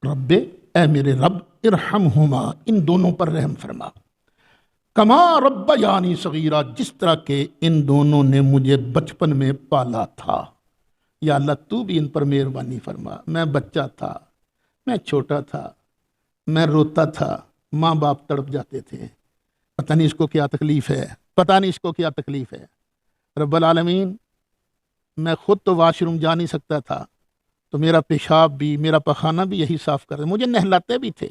رب، اے میرے رب، ارحمہما، ان دونوں پر رحم فرما، کما ربیانی صغیرہ، جس طرح کہ ان دونوں نے مجھے بچپن میں پالا تھا۔ یا اللہ تو بھی ان پر مہربانی فرما، میں بچہ تھا، میں چھوٹا تھا، میں روتا تھا، ماں باپ تڑپ جاتے تھے، پتہ نہیں اس کو کیا تکلیف ہے، پتہ نہیں اس کو کیا تکلیف ہے۔ رب العالمین، میں خود تو واش روم جا نہیں سکتا تھا، تو میرا پیشاب بھی، میرا پخانہ بھی یہی صاف کرتے، مجھے نہلاتے بھی تھے،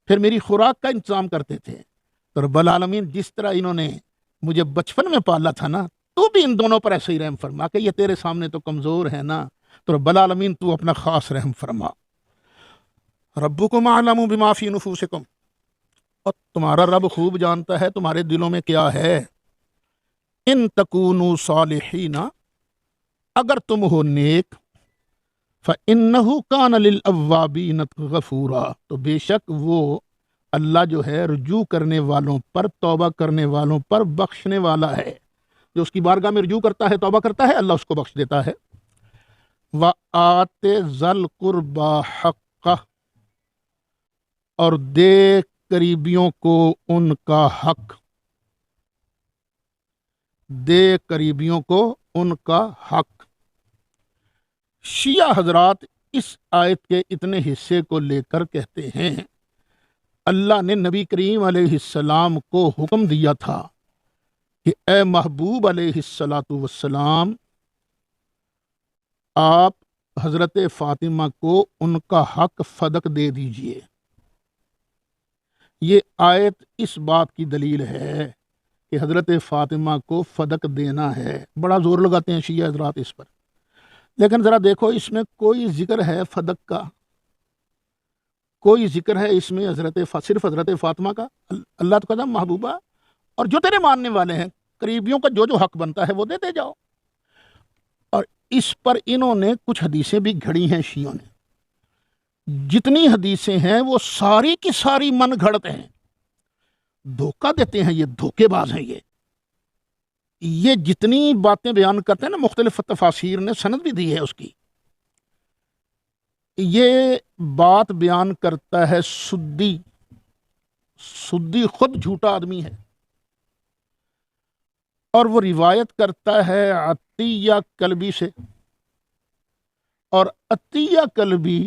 پھر میری خوراک کا انتظام کرتے تھے۔ تو رب العالمین، جس طرح انہوں نے مجھے بچپن میں پالا تھا نا، تو بھی ان دونوں پر ایسے ہی رحم فرما، کہ یہ تیرے سامنے تو کمزور ہے نا، تو رب العالمین تو اپنا خاص رحم فرما۔ ربکم اعلم بما فی نفوسکم، اور تمہارا رب خوب جانتا ہے تمہارے دلوں میں کیا ہے۔ ان تکونوا صالحین، اگر تم ہو نیک، فإنہ کان للأوابین غفورا، تو بے شک وہ اللہ جو ہے رجوع کرنے والوں پر، توبہ کرنے والوں پر بخشنے والا ہے۔ جو اس کی بارگاہ میں رجوع کرتا ہے، توبہ کرتا ہے، اللہ اس کو بخش دیتا ہے۔ وَآتِ ذَا الْقُرْبَى حَقَّهُ، اور دے قریبیوں کو ان کا حق، دے قریبیوں کو ان کا حق۔ شیعہ حضرات اس آیت کے اتنے حصے کو لے کر کہتے ہیں اللہ نے نبی کریم علیہ السلام کو حکم دیا تھا کہ اے محبوب علیہ السلام، آپ حضرت فاطمہ کو ان کا حق فدق دے دیجئے۔ یہ آیت اس بات کی دلیل ہے کہ حضرت فاطمہ کو فدق دینا ہے۔ بڑا زور لگاتے ہیں شیعہ حضرات اس پر، لیکن ذرا دیکھو اس میں کوئی ذکر ہے فدق کا، کوئی ذکر ہے اس میں صرف حضرت فاطمہ کا؟ اللہ تو کہتا محبوبہ اور جو تیرے ماننے والے ہیں، قریبیوں کا جو جو حق بنتا ہے وہ دیتے جاؤ۔ اور اس پر انہوں نے کچھ حدیثیں بھی گھڑی ہیں شیعوں نے، جتنی حدیثیں ہیں وہ ساری کی ساری من گھڑت ہیں، دھوکہ دیتے ہیں، یہ دھوکے باز ہیں۔ یہ جتنی باتیں بیان کرتے ہیں نا، مختلف تفاسیر نے سند بھی دی ہے اس کی۔ یہ بات بیان کرتا ہے سدی خود جھوٹا آدمی ہے، اور وہ روایت کرتا ہے عطیہ کلبی سے، اور عطیہ کلبی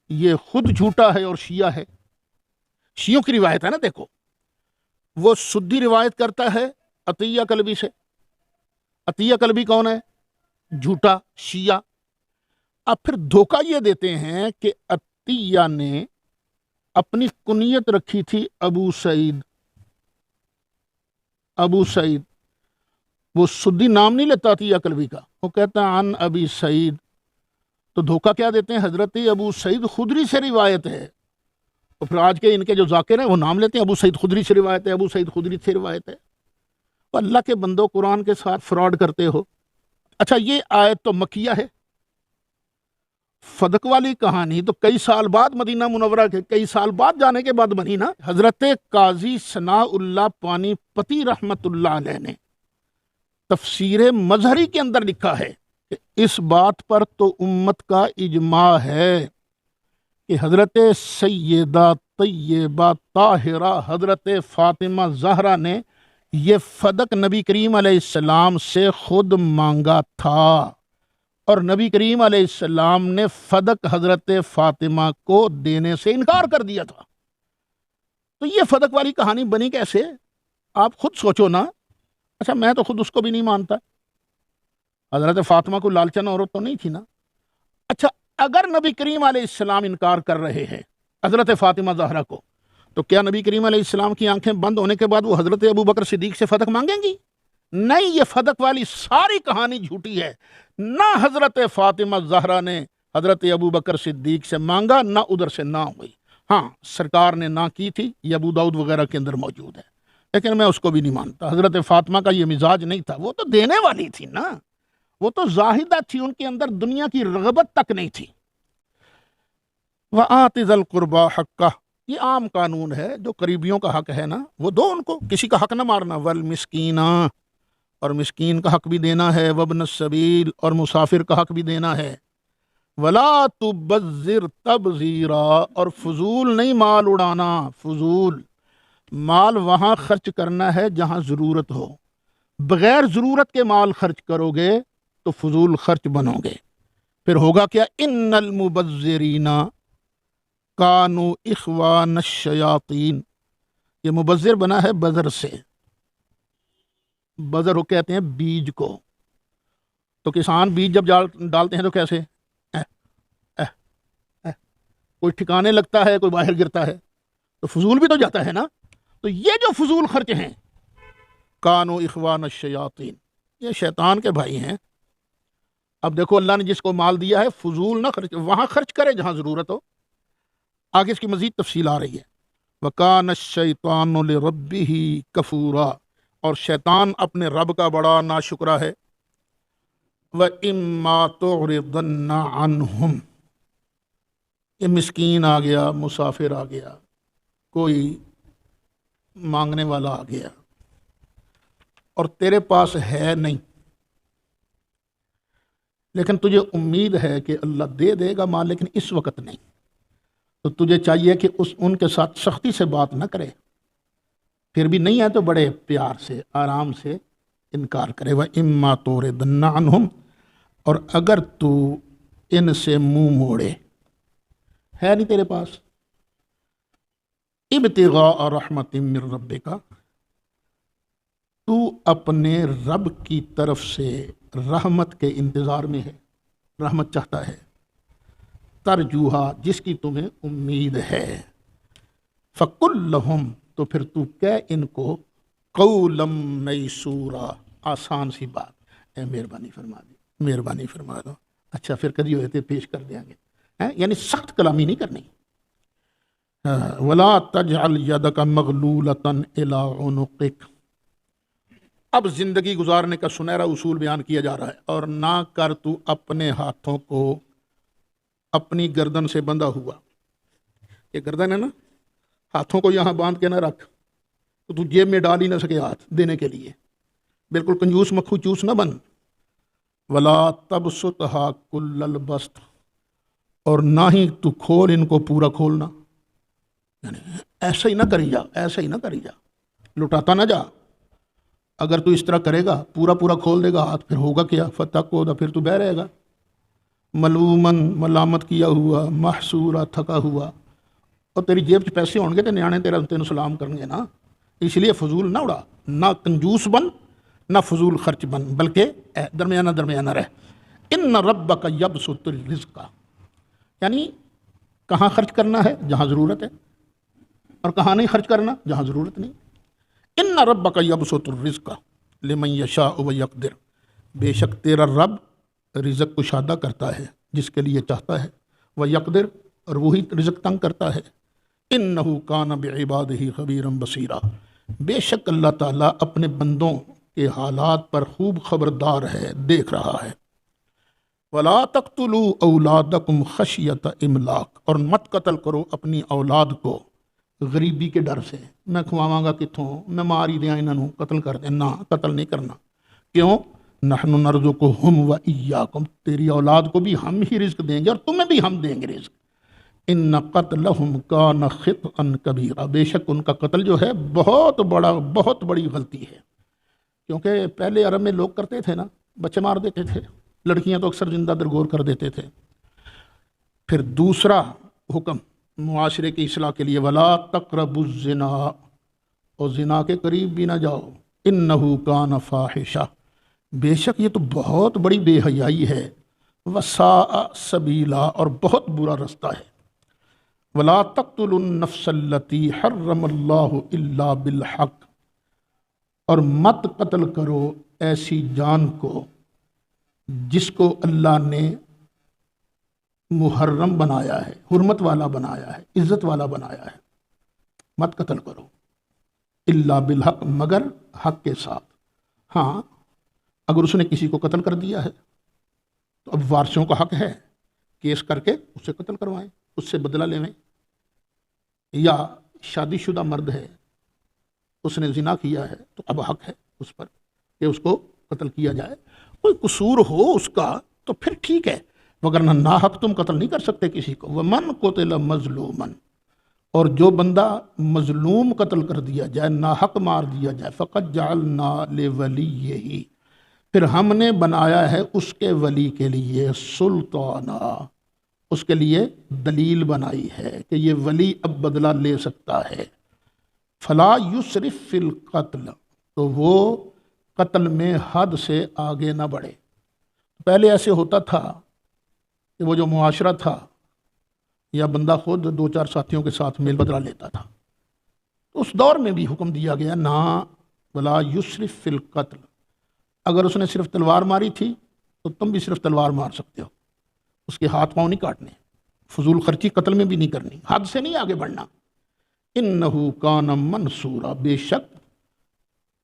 یہ خود جھوٹا ہے اور شیعہ ہے۔ شیعوں کی روایت ہے نا، دیکھو وہ سدی روایت کرتا ہے عطیہ کلبی سے۔ عطیہ کلبی کون ہے؟ جھوٹا شیعہ۔ اب پھر دھوکہ یہ دیتے ہیں کہ عطیہ نے اپنی کنیت رکھی تھی ابو سعید، وہ سدی نام نہیں لیتا عطیہ کلبی کا، وہ کہتا عن ابی سعید۔ تو دھوکہ کیا دیتے ہیں؟ حضرت ابو سعید خدری سے روایت ہے، اور پھر آج کے ان کے جو ذاکر ہیں وہ نام لیتے ہیں ابو سعید خدری سے روایت ہے، ابو سعید خدری سے روایت ہے۔ اللہ کے بندوں، قرآن کے ساتھ فراڈ کرتے ہو۔ اچھا، یہ آیت تو مکیہ ہے، فدق والی کہانی تو کئی سال بعد مدینہ منورہ کے کئی سال بعد جانے کے بعد بنی نا۔ حضرت قاضی ثناء اللہ پانی پتی رحمت اللہ علیہ نے تفسیر مظہری کے اندر لکھا ہے کہ اس بات پر تو امت کا اجماع ہے کہ حضرت سیدہ طیبہ طاہرہ حضرت فاطمہ زہرا نے یہ فدق نبی کریم علیہ السلام سے خود مانگا تھا، اور نبی کریم علیہ السلام نے فدق حضرت فاطمہ کو دینے سے انکار کر دیا تھا۔ تو یہ فدق والی کہانی بنی کیسے؟ آپ خود سوچو نا۔ اچھا میں تو خود اس کو بھی نہیں مانتا، حضرت فاطمہ کو لالچن عورت تو نہیں تھی نا۔ اچھا اگر نبی کریم علیہ السلام انکار کر رہے ہیں حضرت فاطمہ زہرا کو، تو کیا نبی کریم علیہ السلام کی آنکھیں بند ہونے کے بعد وہ حضرت ابوبکر صدیق سے فدق مانگیں گی؟ نہیں، یہ فدق والی ساری کہانی جھوٹی ہے۔ نہ حضرت فاطمہ زہرا نے حضرت ابوبکر صدیق سے مانگا، نہ ادھر سے نہ ہوئی۔ ہاں سرکار نے نہ کی تھی، یہ ابو داؤد وغیرہ کے اندر موجود ہے، لیکن میں اس کو بھی نہیں مانتا۔ حضرت فاطمہ کا یہ مزاج نہیں تھا، وہ تو دینے والی تھی نا، وہ تو زاہدہ تھی، ان کے اندر دنیا کی رغبت تک نہیں تھی۔ وَآتِ ذَا الْقُرْبَى حَقَّهُ، یہ عام قانون ہے، جو قریبیوں کا حق ہے نا وہ دو ان کو، کسی کا حق نہ مارنا۔ وَالْمِسْكِينَ، اور مسکین کا حق بھی دینا ہے، وَابْنَ السَّبِيلِ، اور مسافر کا حق بھی دینا ہے۔ وَلَا تُبَذِّرْ تَبْذِيرًا، اور فضول نہیں مال اڑانا۔ فضول مال وہاں خرچ کرنا ہے جہاں ضرورت ہو، بغیر ضرورت کے مال خرچ کرو گے تو فضول خرچ بنو گے، پھر ہوگا کیا؟ ان المبذرین کانوا اخوان الشیاطین، یہ مبذر بنا ہے بذر سے، بذر وہ کہتے ہیں بیج کو۔ تو کسان بیج جب ڈالتے ہیں تو کیسے کوئی ٹھکانے لگتا ہے، کوئی باہر گرتا ہے، تو فضول بھی تو جاتا ہے نا۔ تو یہ جو فضول خرچ ہیں، کانوا اخوان الشیاطین، یہ شیطان کے بھائی ہیں۔ اب دیکھو اللہ نے جس کو مال دیا ہے فضول نہ خرچ، وہاں خرچ کرے جہاں ضرورت ہو۔ آگے اس کی مزید تفصیل آ رہی ہے۔ وَكَانَ الشَّيْطَانُ لِرَبِّهِ كَفُورًا، اور شیطان اپنے رب کا بڑا ناشکرا ہے۔ وَإِمَّا تُعْرِضَنَّ عَنْهُمْ، یہ مسکین آ گیا، مسافر آ گیا، کوئی مانگنے والا آ گیا اور تیرے پاس ہے نہیں، لیکن تجھے امید ہے کہ اللہ دے دے گا مال، لیکن اس وقت نہیں، تو تجھے چاہیے کہ ان کے ساتھ سختی سے بات نہ کرے، پھر بھی نہیں ہے تو بڑے پیار سے آرام سے انکار کرے۔ وَإِمَّا تُعْرِضَنَّ عَنْهُمْ، اور اگر تو ان سے منہ موڑے، ہے نہیں تیرے پاس، ابتغاء رحمت من ربک، تو اپنے رب کی طرف سے رحمت کے انتظار میں ہے، رحمت چاہتا ہے، ترجوہا، جس کی تمہیں امید ہے، فقل لہم، تو پھر تو کہہ ان کو، قولا میسورا، آسان سی بات، اے مہربانی فرما دی، مہربانی فرما دو، اچھا پھر کدی ہوئے تھے پیش کر دیں گے، یعنی سخت کلامی نہیں کرنی۔ ولا تجعل یدک مغلولۃ الی عنقک، اب زندگی گزارنے کا سنہرا اصول بیان کیا جا رہا ہے، اور نہ کر تو اپنے ہاتھوں کو اپنی گردن سے بندھا ہوا، یہ گردن ہے نا، ہاتھوں کو یہاں باندھ کے نہ رکھ، تو جیب میں ڈال ہی نہ سکے ہاتھ دینے کے لیے، بالکل کنجوس مکھو چوس نہ بن۔ ولا تبسطھا کل البسط، اور نہ ہی تو کھول ان کو پورا کھولنا، یعنی ایسا ہی نہ کری جا، ایسا ہی نہ کری جا، لٹاتا نہ جا۔ اگر تو اس طرح کرے گا، پورا پورا کھول دے گا ہاتھ، پھر ہوگا کیا؟ فتح ہوگا، پھر تو بہ رہے گا، ملومن، ملامت کیا ہوا، محسورا، تھکا ہوا، اور تیری جیب چ پیسے ہون گے تو نیانے تینوں سلام کریں گے نا۔ اس لیے فضول نہ اڑا، نہ کنجوس بن، نہ فضول خرچ بن، بلکہ درمیانہ درمیانہ رہ۔ ان ربک یبسط الرزق، یعنی کہاں خرچ کرنا ہے؟ جہاں ضرورت ہے، اور کہاں نہیں خرچ کرنا؟ جہاں ضرورت نہیں۔ ان ربک یبسط الرزق لمن یشاء ویقدر، بے شک تیرا رب رزق کشادہ کرتا ہے جس کے لیے چاہتا ہے، ویقدر، اور وہی رزق تنگ کرتا ہے۔ انہ کان بعبادہ خبیرا بصیرا، بے شک اللہ تعالیٰ اپنے بندوں کے حالات پر خوب خبردار ہے، دیکھ رہا ہے۔ ولا تقتلوا اولادکم خشیۃ املاق، اور مت قتل کرو اپنی اولاد کو غریبی کے ڈر سے، میں کھواواں گا کتوں، میں مار ہی دیاں انہوں، قتل کر دیں، نہ، قتل نہیں کرنا۔ کیوں؟ نحن نرزقہم و ایاکم، تیری اولاد کو بھی ہم ہی رزق دیں گے اور تمہیں بھی ہم دیں گے رزق۔ ان قتلہم کان خطئا کبیرا، بے شک ان کا قتل جو ہے بہت بڑی غلطی ہے، کیونکہ پہلے عرب میں لوگ کرتے تھے نا، بچے مار دیتے تھے، لڑکیاں تو اکثر زندہ درگور کر دیتے تھے۔ پھر دوسرا حکم معاشرے کی اصلاح کے لیے، ولا تقربوا الزنا، اور زنا کے قریب بھی نہ جاؤ، انہ کان فاحشہ، بے شک یہ تو بہت بڑی بے حیائی ہے، وساء سبیلا، اور بہت برا رستہ ہے۔ ولا تقتلوا النفس التي حرم اللہ الا بالحق، اور مت قتل کرو ایسی جان کو جس کو اللہ نے محرم بنایا ہے، حرمت والا بنایا ہے، عزت والا بنایا ہے، مت قتل کرو، الا بالحق، مگر حق کے ساتھ۔ ہاں اگر اس نے کسی کو قتل کر دیا ہے تو اب وارثوں کا حق ہے کیس کر کے اسے قتل کروائیں، اس سے بدلہ لیں۔ یا شادی شدہ مرد ہے، اس نے زنا کیا ہے تو اب حق ہے اس پر کہ اس کو قتل کیا جائے، کوئی قصور ہو اس کا تو پھر ٹھیک ہے، وگرنہ ناحق تم قتل نہیں کر سکتے کسی کو۔ ومن قتل مظلوما، اور جو بندہ مظلوم قتل کر دیا جائے، ناحق مار دیا جائے، فقد جعلنا لولیہ، پھر ہم نے بنایا ہے اس کے ولی کے لیے سلطانہ، اس کے لیے دلیل بنائی ہے کہ یہ ولی اب بدلہ لے سکتا ہے۔ فلا یسرف فی القتل، تو وہ قتل میں حد سے آگے نہ بڑھے۔ پہلے ایسے ہوتا تھا کہ وہ جو معاشرہ تھا یا بندہ خود دو چار ساتھیوں کے ساتھ میل بدلہ لیتا تھا، اس دور میں بھی حکم دیا گیا نہ، ولا یسرف فی القتل، اگر اس نے صرف تلوار ماری تھی تو تم بھی صرف تلوار مار سکتے ہو، اس کے ہاتھ پاؤں نہیں کاٹنے، فضول خرچی قتل میں بھی نہیں کرنی، حد سے نہیں آگے بڑھنا۔ انہو کان منصورا، بے شک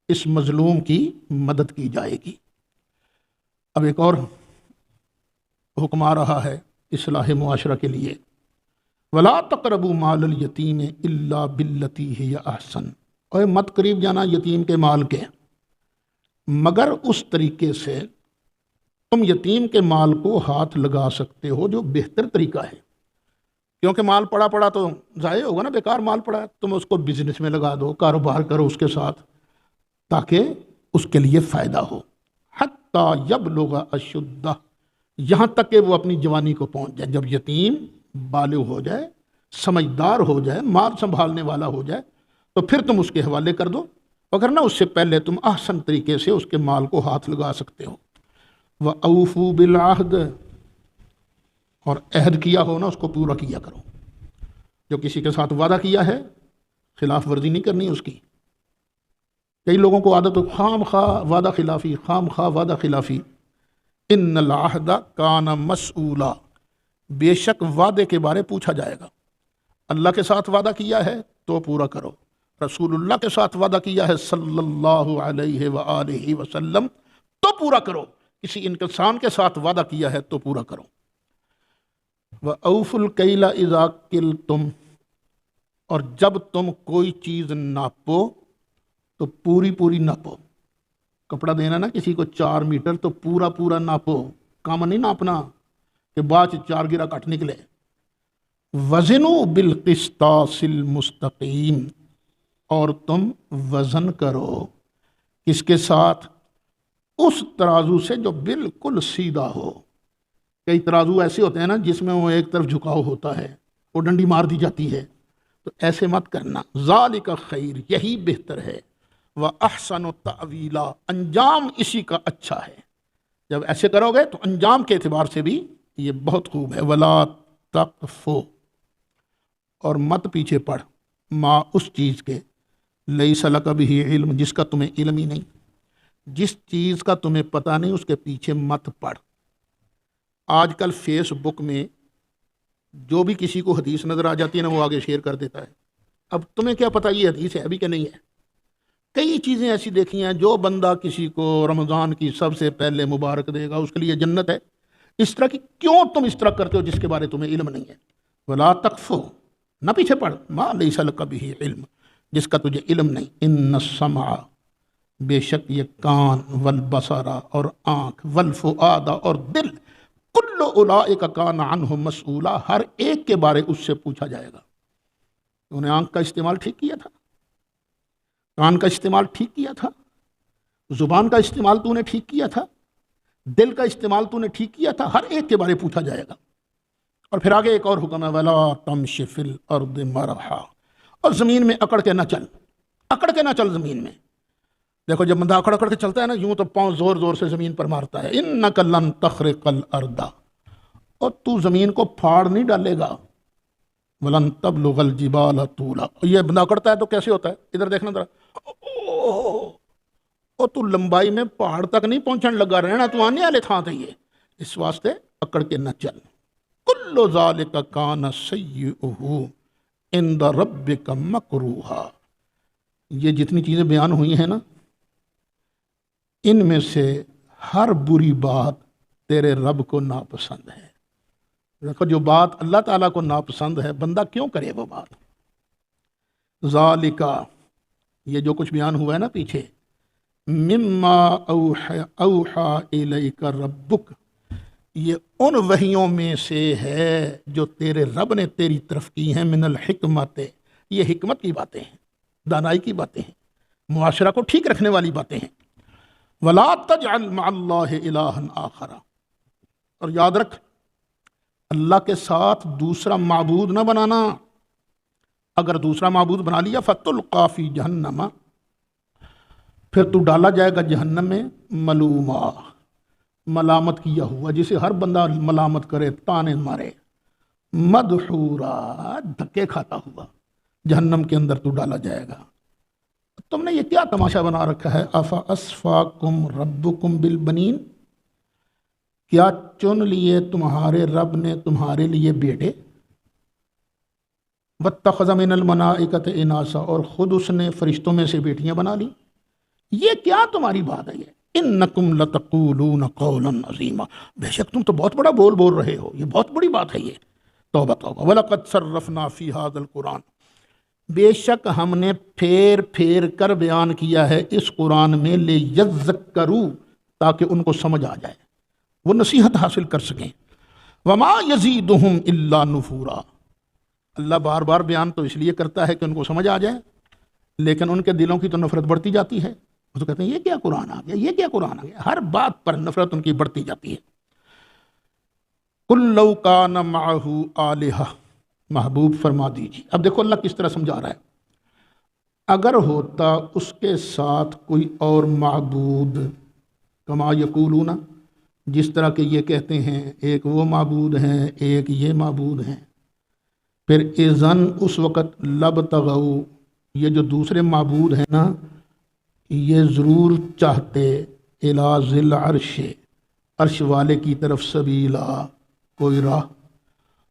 اس مظلوم کی مدد کی جائے گی۔ اب ایک اور حکم آ رہا ہے اصلاح معاشرہ کے لیے، ولا تقربوا مال الیتیم الا باللتی ہی احسن، اور مت قریب جانا یتیم کے مال کے مگر اس طریقے سے تم یتیم کے مال کو ہاتھ لگا سکتے ہو جو بہتر طریقہ ہے، کیونکہ مال پڑا تو ضائع ہوگا نا، بیکار مال پڑا ہے، تم اس کو بزنس میں لگا دو، کاروبار کرو اس کے ساتھ تاکہ اس کے لیے فائدہ ہو۔ حتی یبلغ اشدہ، یہاں تک کہ وہ اپنی جوانی کو پہنچ جائے، جب یتیم بالغ ہو جائے، سمجھدار ہو جائے، مال سنبھالنے والا ہو جائے تو پھر تم اس کے حوالے کر دو، وگرنہ اس سے پہلے تم احسن طریقے سے اس کے مال کو ہاتھ لگا سکتے ہو۔ وَأَوْفُوا بِالْعَهْدِ، اور عہد کیا ہو نا اس کو پورا کیا کرو، جو کسی کے ساتھ وعدہ کیا ہے خلاف ورزی نہیں کرنی اس کی۔ کئی لوگوں کو عادت ہو خام خواہ وعدہ خلافی، خام خواہ وعدہ خلافی۔ ان العہد کان مسئولا، بے شک وعدے کے بارے پوچھا جائے گا۔ اللہ کے ساتھ وعدہ کیا ہے تو پورا کرو، رسول اللہ کے ساتھ وعدہ کیا ہے صلی اللہ علیہ وآلہ وسلم تو پورا کرو، کسی انسان کے ساتھ وعدہ کیا ہے تو پورا کرو۔ وَأَوْفُوا الْكَيْلَ إِذَا كِلْتُمْ، اور جب تم کوئی چیز ناپو تو پوری ناپو۔ کپڑا دینا نا کسی کو 4 میٹر تو پورا ناپو، کام نہیں ناپنا کہ بعد 4 گرا کٹ نکلے۔ وزنوا بالقسطاس المستقیم، اور تم وزن کرو کس کے ساتھ؟ اس ترازو سے جو بالکل سیدھا ہو۔ کئی ترازو ایسے ہوتے ہیں نا جس میں وہ ایک طرف جھکاؤ ہوتا ہے، وہ ڈنڈی مار دی جاتی ہے، تو ایسے مت کرنا۔ ذالک خیر، یہی بہتر ہے، وَأَحْسَنُ تَأْوِيلًا، انجام اسی کا اچھا ہے۔ جب ایسے کرو گے تو انجام کے اعتبار سے بھی یہ بہت خوب ہے۔ وَلَا تَقْفُ، اور مت پیچھے پڑھ، ما اس چیز کے، لَيْسَ لَكَ بِهِ علم، جس کا تمہیں علم ہی نہیں، جس چیز کا تمہیں پتہ نہیں اس کے پیچھے مت پڑھ۔ آج کل فیس بک میں جو بھی کسی کو حدیث نظر آ جاتی ہے نا وہ آگے شیئر کر دیتا ہے، اب تمہیں کیا پتہ یہ حدیث ہے ابھی کہ نہیں ہے۔ کئی چیزیں ایسی دیکھی ہیں، جو بندہ کسی کو رمضان کی سب سے پہلے مبارک دے گا اس کے لیے جنت ہے، اس طرح کی کیوں تم اس طرح کرتے ہو جس کے بارے تمہیں علم نہیں ہے؟ ولا تقفو، نہ پیچھے پڑھ، ما لیس لک بہ علم، جس کا تجھے علم نہیں۔ ان السمع، بے شک یہ کان والبصرہ اور آنکھ والفؤاد اور دل، کل اولئک کان عنہ مسئولا، ہر ایک کے بارے اس سے پوچھا جائے گا۔ تو نے آنکھ کا استعمال ٹھیک کیا تھا، کان کا استعمال ٹھیک کیا تھا، زبان کا استعمال تو نے ٹھیک کیا تھا، دل کا استعمال تو نے ٹھیک کیا تھا، ہر ایک کے بارے پوچھا جائے گا۔ اور پھر آگے ایک اور حکم ہے، وَلَا تَمْشِ فِي الْأَرْضِ مَرَحًا، اور زمین میں اکڑ کے نہ چل، اکڑ کے نہ چل زمین میں۔ دیکھو جب بندہ اکڑ اکڑ کے چلتا ہے نا، یوں تو پاؤں زور زور سے زمین پر مارتا ہے، اِنَّكَ لَن تَخْرِقَ الْأَرْضَ، اور تو زمین کو پھاڑ نہیں ڈالے گا، وَلَن تَبْلُغَ الْجِبَالَ طُولًا، یہ بندہ اکڑتا ہے تو کیسے ہوتا ہے، ادھر دیکھنا ذرا، اور تو لمبائی میں پہاڑ تک نہیں پہنچن لگا رہنا، تو آنے والے تھا تھے، یہ اس واسطے اکڑ کے نہ چل۔ کل ذالک کان سیئہ عند ربک مکروہا، یہ جتنی چیزیں بیان ہوئی ہیں نا، ان میں سے ہر بری بات تیرے رب کو ناپسند ہے۔ دیکھو جو بات اللہ تعالیٰ کو ناپسند ہے، بندہ کیوں کرے وہ بات؟ ذالکا، یہ جو کچھ بیان ہوا ہے نا پیچھے، مما اوحا الیک ربک، یہ ان وحیوں میں سے ہے جو تیرے رب نے تیری طرف کی ہیں، من الحکمت، یہ حکمت کی باتیں ہیں، دانائی کی باتیں ہیں، معاشرہ کو ٹھیک رکھنے والی باتیں ہیں۔ وَلَا تَجْعَلْ مَعَ اللَّهِ إِلَٰهًا آخَرَ، اور یاد رکھ اللہ کے ساتھ دوسرا معبود نہ بنانا، اگر دوسرا معبود بنا لیا فَتُلْقَىٰ فِي جَهَنَّمَ، پھر تو ڈالا جائے گا جہنم میں، ملوما، ملامت کیا ہوا، جسے ہر بندہ ملامت کرے، تانے مارے، مدحورا، دھکے کھاتا ہوا جہنم کے اندر تو ڈالا جائے گا۔ تم نے یہ کیا تماشا بنا رکھا ہے؟ افا اسفاکم ربکم بالبنین، کیا چن لیے تمہارے رب نے تمہارے لیے بیٹے؟ واتخذ من الملائکۃ اناسا، اور خود اس نے فرشتوں میں سے بیٹیاں بنا لی۔ یہ کیا تمہاری بات ہے؟ یہ انکم لتقولون قولا عظیما، بے شک تم تو بہت بڑا بول رہے ہو، یہ بہت بڑی بات ہے یہ، توبہ توبہ۔ وَلَقَدْ صَرَّفْنَا فِي هَذَا الْقُرْآنِ، بے شک ہم نے پھیر پھیر کر بیان کیا ہے اس قرآن میں، لِيَذَّكَّرُوا، تاکہ ان کو سمجھ آ جائے، وہ نصیحت حاصل کر سکیں۔ وَمَا يَزِيدُهُمْ إِلَّا نُفُورًا، اللہ بار بار بیان تو اس لیے کرتا ہے کہ ان کو سمجھ آ جائے، لیکن ان کے دلوں کی تو نفرت بڑھتی جاتی ہے، وہ تو کہتے ہیں یہ کیا قرآن آ گیا، یہ کیا قرآن آ گیا، ہر بات پر نفرت ان کی بڑھتی جاتی ہے۔ قُل لَّوْ كَانَ مَعَهُ آلِهَةٌ، محبوب فرما دیجیے، اب دیکھو اللہ کس طرح سمجھا رہا ہے، اگر ہوتا اس کے ساتھ کوئی اور معبود، کما یقولون، جس طرح کہ یہ کہتے ہیں، ایک وہ معبود ہیں ایک یہ معبود ہیں، پھر اذن اس وقت لبتغوا، یہ جو دوسرے معبود ہیں نا، یہ ضرور چاہتے الی ذی العرش، عرش والے کی طرف سبیلا، کوئی راہ،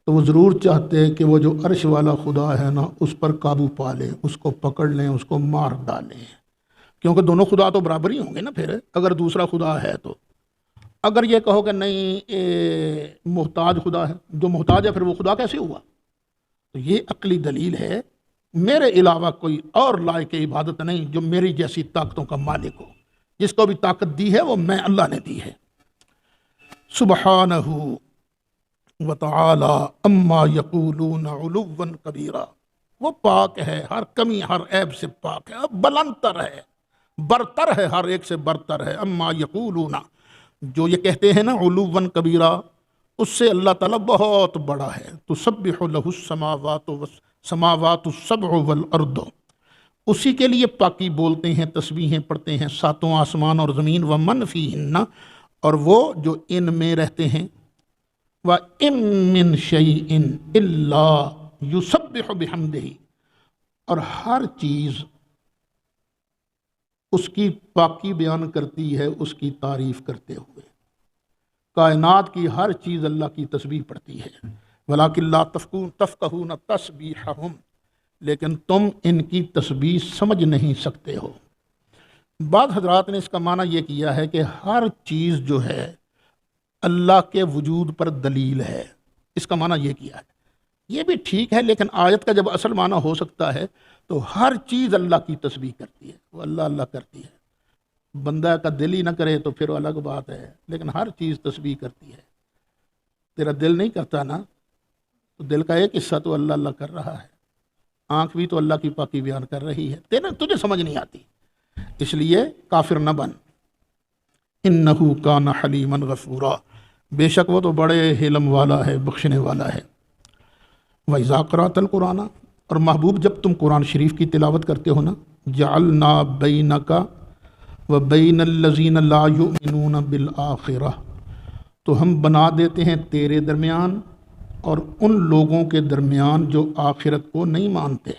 تو وہ ضرور چاہتے کہ وہ جو عرش والا خدا ہے نا اس پر قابو پا لیں، اس کو پکڑ لیں، اس کو مار ڈالیں، کیونکہ دونوں خدا تو برابر ہی ہوں گے نا پھر، اگر دوسرا خدا ہے تو۔ اگر یہ کہو کہ نہیں محتاج خدا ہے، جو محتاج ہے پھر وہ خدا کیسے ہوا؟ تو یہ عقلی دلیل ہے، میرے علاوہ کوئی اور لائق عبادت نہیں جو میری جیسی طاقتوں کا مالک ہو، جس کو بھی طاقت دی ہے وہ میں اللہ نے دی ہے۔ سبحانہ وتعالی اما یقولون علوا کبیرا، وہ پاک ہے، ہر کمی ہر عیب سے پاک ہے، بلند تر ہے، برتر ہے، ہر ایک سے برتر ہے۔ اما یقولون، جو یہ کہتے ہیں نا علوا کبیرا، اس سے اللہ تعالیٰ بہت بڑا ہے۔ تسبح لہ السماوات السبع والارض، اسی کے لیے پاکی بولتے ہیں، تسبیحیں پڑھتے ہیں ساتوں آسمان اور زمین، ومن فیہن، اور وہ جو ان میں رہتے ہیں، وَإِن مِّن شَيْءٍ إِلَّا يُسَبِّحُ بِحَمْدِهِ، اور ہر چیز اس کی پاکی بیان کرتی ہے، اس کی تعریف کرتے ہوئے، کائنات کی ہر چیز اللہ کی تسبیح پڑھتی ہے۔ وَلَٰكِن لَّا تَفْقَهُونَ تَسْبِيحَهُمْ، لیکن تم ان کی تسبیح سمجھ نہیں سکتے ہو۔ بعض حضرات نے اس کا معنی یہ کیا ہے کہ ہر چیز جو ہے اللہ کے وجود پر دلیل ہے، اس کا معنی یہ کیا ہے۔ یہ بھی ٹھیک ہے، لیکن آیت کا جب اصل معنی ہو سکتا ہے تو ہر چیز اللہ کی تسبیح کرتی ہے، وہ اللہ اللہ کرتی ہے۔ بندہ کا دل ہی نہ کرے تو پھر الگ بات ہے، لیکن ہر چیز تسبیح کرتی ہے۔ تیرا دل نہیں کرتا نا، تو دل کا ایک حصہ تو اللہ اللہ کر رہا ہے، آنکھ بھی تو اللہ کی پاکی بیان کر رہی ہے، تجھے سمجھ نہیں آتی، اس لیے کافر نہ بن۔ انہو کان حلیما غفورا، بے شک وہ تو بڑے حلم والا ہے، بخشنے والا ہے۔ وَإِذَا قَرَأْتَ الْقُرْآنَ، اور محبوب جب تم قرآن شریف کی تلاوت کرتے ہو نا، جعلنا بینک وبین الذین لا یؤمنون بالآخرہ، تو ہم بنا دیتے ہیں تیرے درمیان اور ان لوگوں کے درمیان جو آخرت کو نہیں مانتے،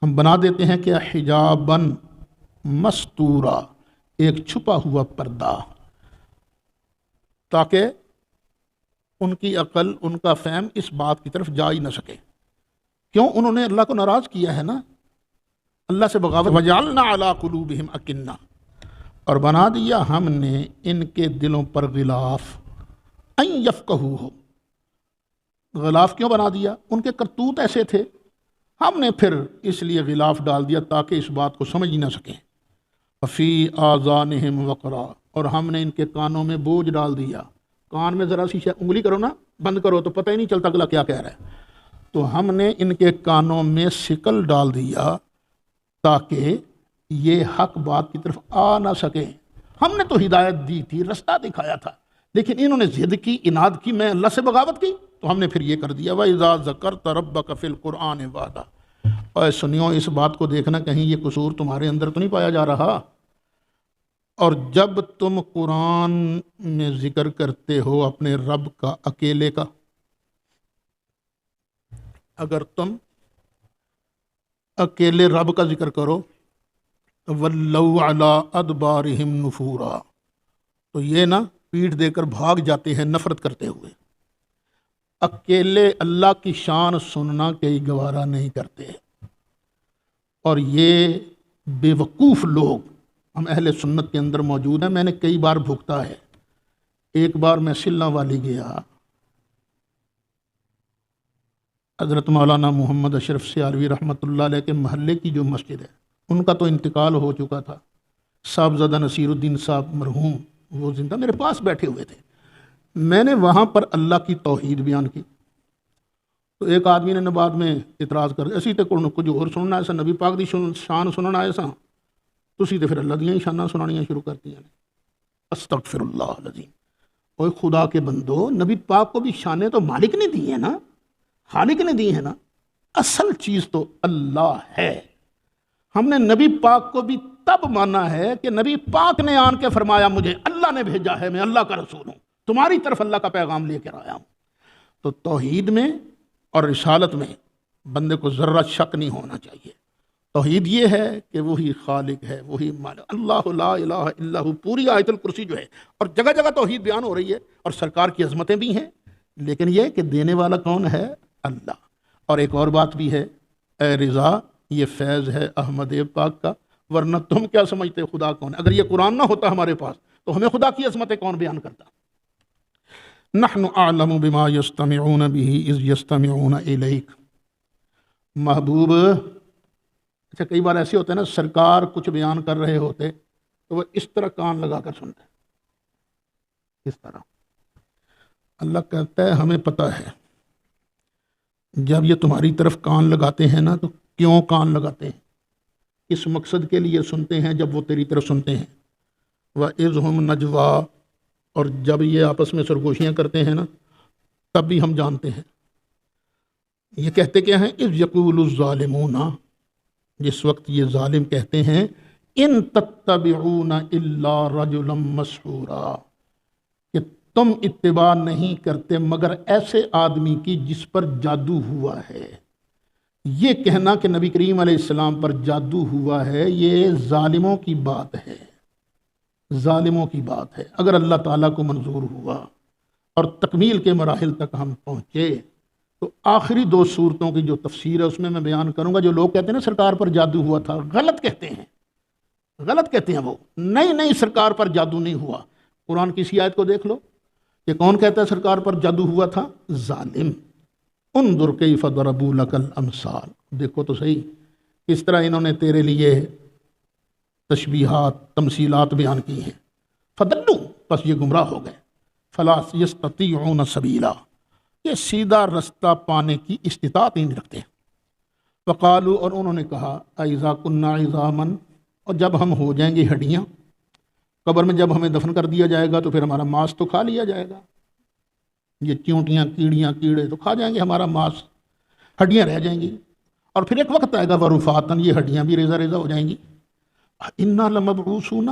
ہم بنا دیتے ہیں کہ حجاباً مستورا، ایک چھپا ہوا پردہ، تاکہ ان کی عقل، ان کا فہم اس بات کی طرف جا ہی نہ سکے۔ کیوں؟ انہوں نے اللہ کو ناراض کیا ہے نا، اللہ سے بغاوت۔ وَجَعَلْنَا عَلَىٰ قُلُوبِهِمْ أَكِنَّةً، اور بنا دیا ہم نے ان کے دلوں پر غلاف، أَن يَفْقَهُوهُ، غلاف کیوں بنا دیا؟ ان کے کرتوت ایسے تھے، ہم نے پھر اس لیے غلاف ڈال دیا تاکہ اس بات کو سمجھ ہی نہ سکیں۔ فی آذانہم وقرا، اور ہم نے ان کے کانوں میں بوجھ ڈال دیا، کان میں ذرا سی انگلی کرو نا، بند کرو تو پتہ ہی نہیں چلتا اگلا کیا کہہ رہا ہے، تو ہم نے ان کے کانوں میں سکل ڈال دیا تاکہ یہ حق بات کی طرف آ نہ سکے۔ ہم نے تو ہدایت دی تھی، رستہ دکھایا تھا، لیکن انہوں نے ضد کی، اناد کی، میں اللہ سے بغاوت کی، تو ہم نے پھر یہ کر دیا۔ وَإِذَا ذَكَرْتَ رَبَّكَ فِي الْقُرْآنِ وَحْدَهُ، اے سنیو اس بات کو دیکھنا کہیں یہ قصور تمہارے اندر تو نہیں پایا جا رہا، اور جب تم قرآن میں ذکر کرتے ہو اپنے رب کا اکیلے کا، اگر تم اکیلے رب کا ذکر کرو، وَلَّوْا عَلَىٰ أَدْبَارِهِمْ نُفُورًا، تو یہ نا پیٹھ دے کر بھاگ جاتے ہیں نفرت کرتے ہوئے۔ اکیلے اللہ کی شان سننا کئی گوارا نہیں کرتے، اور یہ بے وقوف لوگ ہم اہل سنت کے اندر موجود ہیں، میں نے کئی بار بھگتا ہے۔ ایک بار میں سلہ والی گیا، حضرت مولانا محمد اشرف سیالوی رحمۃ اللہ علیہ کے محلے کی جو مسجد ہے، ان کا تو انتقال ہو چکا تھا، صاحبزادہ نصیر الدین صاحب مرحوم وہ زندہ میرے پاس بیٹھے ہوئے تھے، میں نے وہاں پر اللہ کی توحید بیان کی، تو ایک آدمی نے بعد میں اعتراض کر اسی تے کچھ اور سننا ایسا، نبی پاک دی شان سننا ایسا، تسی تے پھر اللہ دیاں شاناں سنانیاں شروع کرتی ہیں۔ استغفر اللہ العظیم، اوے خدا کے بندو، نبی پاک کو بھی شانیں تو مالک نے دی ہیں نا، خالق نے دی ہیں نا، اصل چیز تو اللہ ہے۔ ہم نے نبی پاک کو بھی تب مانا ہے کہ نبی پاک نے آن کے فرمایا مجھے اللہ نے بھیجا ہے، میں اللہ کا رسول ہوں، تمہاری طرف اللہ کا پیغام لے کر آیا ہوں۔ تو توحید میں اور رسالت میں بندے کو ذرہ شک نہیں ہونا چاہیے۔ توحید یہ ہے کہ وہی خالق ہے، وہی مالک، اللہ لا الہ الا ہو، پوری آیت الکرسی جو ہے، اور جگہ جگہ توحید بیان ہو رہی ہے، اور سرکار کی عظمتیں بھی ہیں، لیکن یہ کہ دینے والا کون ہے؟ اللہ۔ اور ایک اور بات بھی ہے، اے رضا، یہ فیض ہے احمد پاک کا، ورنہ تم کیا سمجھتے خدا کون ہے؟ اگر یہ قرآن نہ ہوتا ہمارے پاس تو ہمیں خدا کی عظمتیں کون بیان کرتا؟ نحن اعلم بما یستمعون به اذ یستمعون الیک، محبوب، اچھا کئی بار ایسے ہوتے ہیں نا، سرکار کچھ بیان کر رہے ہوتے تو وہ اس طرح کان لگا کر سنتے، اس طرح۔ اللہ کہتا ہے ہمیں پتہ ہے جب یہ تمہاری طرف کان لگاتے ہیں نا تو کیوں کان لگاتے ہیں، اس مقصد کے لیے سنتے ہیں جب وہ تیری طرف سنتے ہیں۔ وَإِذْ هُمْ نَجْوَىٰ، اور جب یہ آپس میں سرگوشیاں کرتے ہیں نا تب بھی ہم جانتے ہیں۔ یہ کہتے کیا ہیں؟ اِذْ يَقُولُ الظَّالِمُونَ، جس وقت یہ ظالم کہتے ہیں، اِن تَتَّبِعُونَ إِلَّا رَجُلًا مَسْحُورًا، کہ تم اتباع نہیں کرتے مگر ایسے آدمی کی جس پر جادو ہوا ہے۔ یہ کہنا کہ نبی کریم علیہ السلام پر جادو ہوا ہے، یہ ظالموں کی بات ہے، ظالموں کی بات ہے۔ اگر اللہ تعالیٰ کو منظور ہوا اور تکمیل کے مراحل تک ہم پہنچے تو آخری دو صورتوں کی جو تفسیر ہے اس میں بیان کروں گا۔ جو لوگ کہتے ہیں نا سرکار پر جادو ہوا تھا، غلط کہتے ہیں، غلط کہتے ہیں وہ، نہیں سرکار پر جادو نہیں ہوا۔ قرآن کی اسی آیت کو دیکھ لو کہ کون کہتا ہے سرکار پر جادو ہوا تھا؟ ظالم۔ انظر کیف ضربوا لک الامثال، دیکھو تو صحیح کس طرح انہوں نے تیرے لیے تشبیہات تمثیلات بیان کی ہیں، فدلو پس یہ گمراہ ہو گئے، فلا یستطیعون سبیلا یہ سیدھا رستہ پانے کی استطاعت ہی نہیں رکھتے۔ وقالو اور انہوں نے کہا اذا کنا عظاما اور جب ہم ہو جائیں گے ہڈیاں، قبر میں جب ہمیں دفن کر دیا جائے گا تو پھر ہمارا ماس تو کھا لیا جائے گا، یہ چیونٹیاں کیڑیاں کیڑے تو کھا جائیں گے ہمارا ماس، ہڈیاں رہ جائیں گی، اور پھر ایک وقت آئے گا ورفاتن یہ ہڈیاں بھی ریزہ ریزہ ہو جائیں گی۔ انا لمبعوثون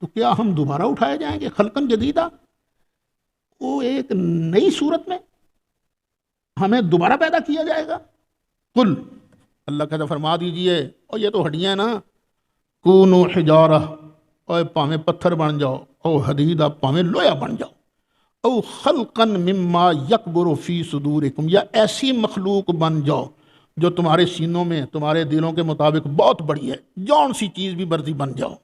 تو کیا ہم دوبارہ اٹھائے جائیں گے، خلقن جدیدہ وہ ایک نئی صورت میں ہمیں دوبارہ پیدا کیا جائے گا۔ قل اللہ کہتا فرما دیجئے اور یہ تو ہڈیاں نا، کونو حجارہ اور پاویں پتھر بن جاؤ، او حدیدہ پاویں لویا بن جاؤ، او خلقا مما یکبر فی صدورکم یا ایسی مخلوق بن جاؤ جو تمہارے سینوں میں تمہارے دلوں کے مطابق بہت بڑی ہے، جون سی چیز بھی مرضی بن جاؤ۔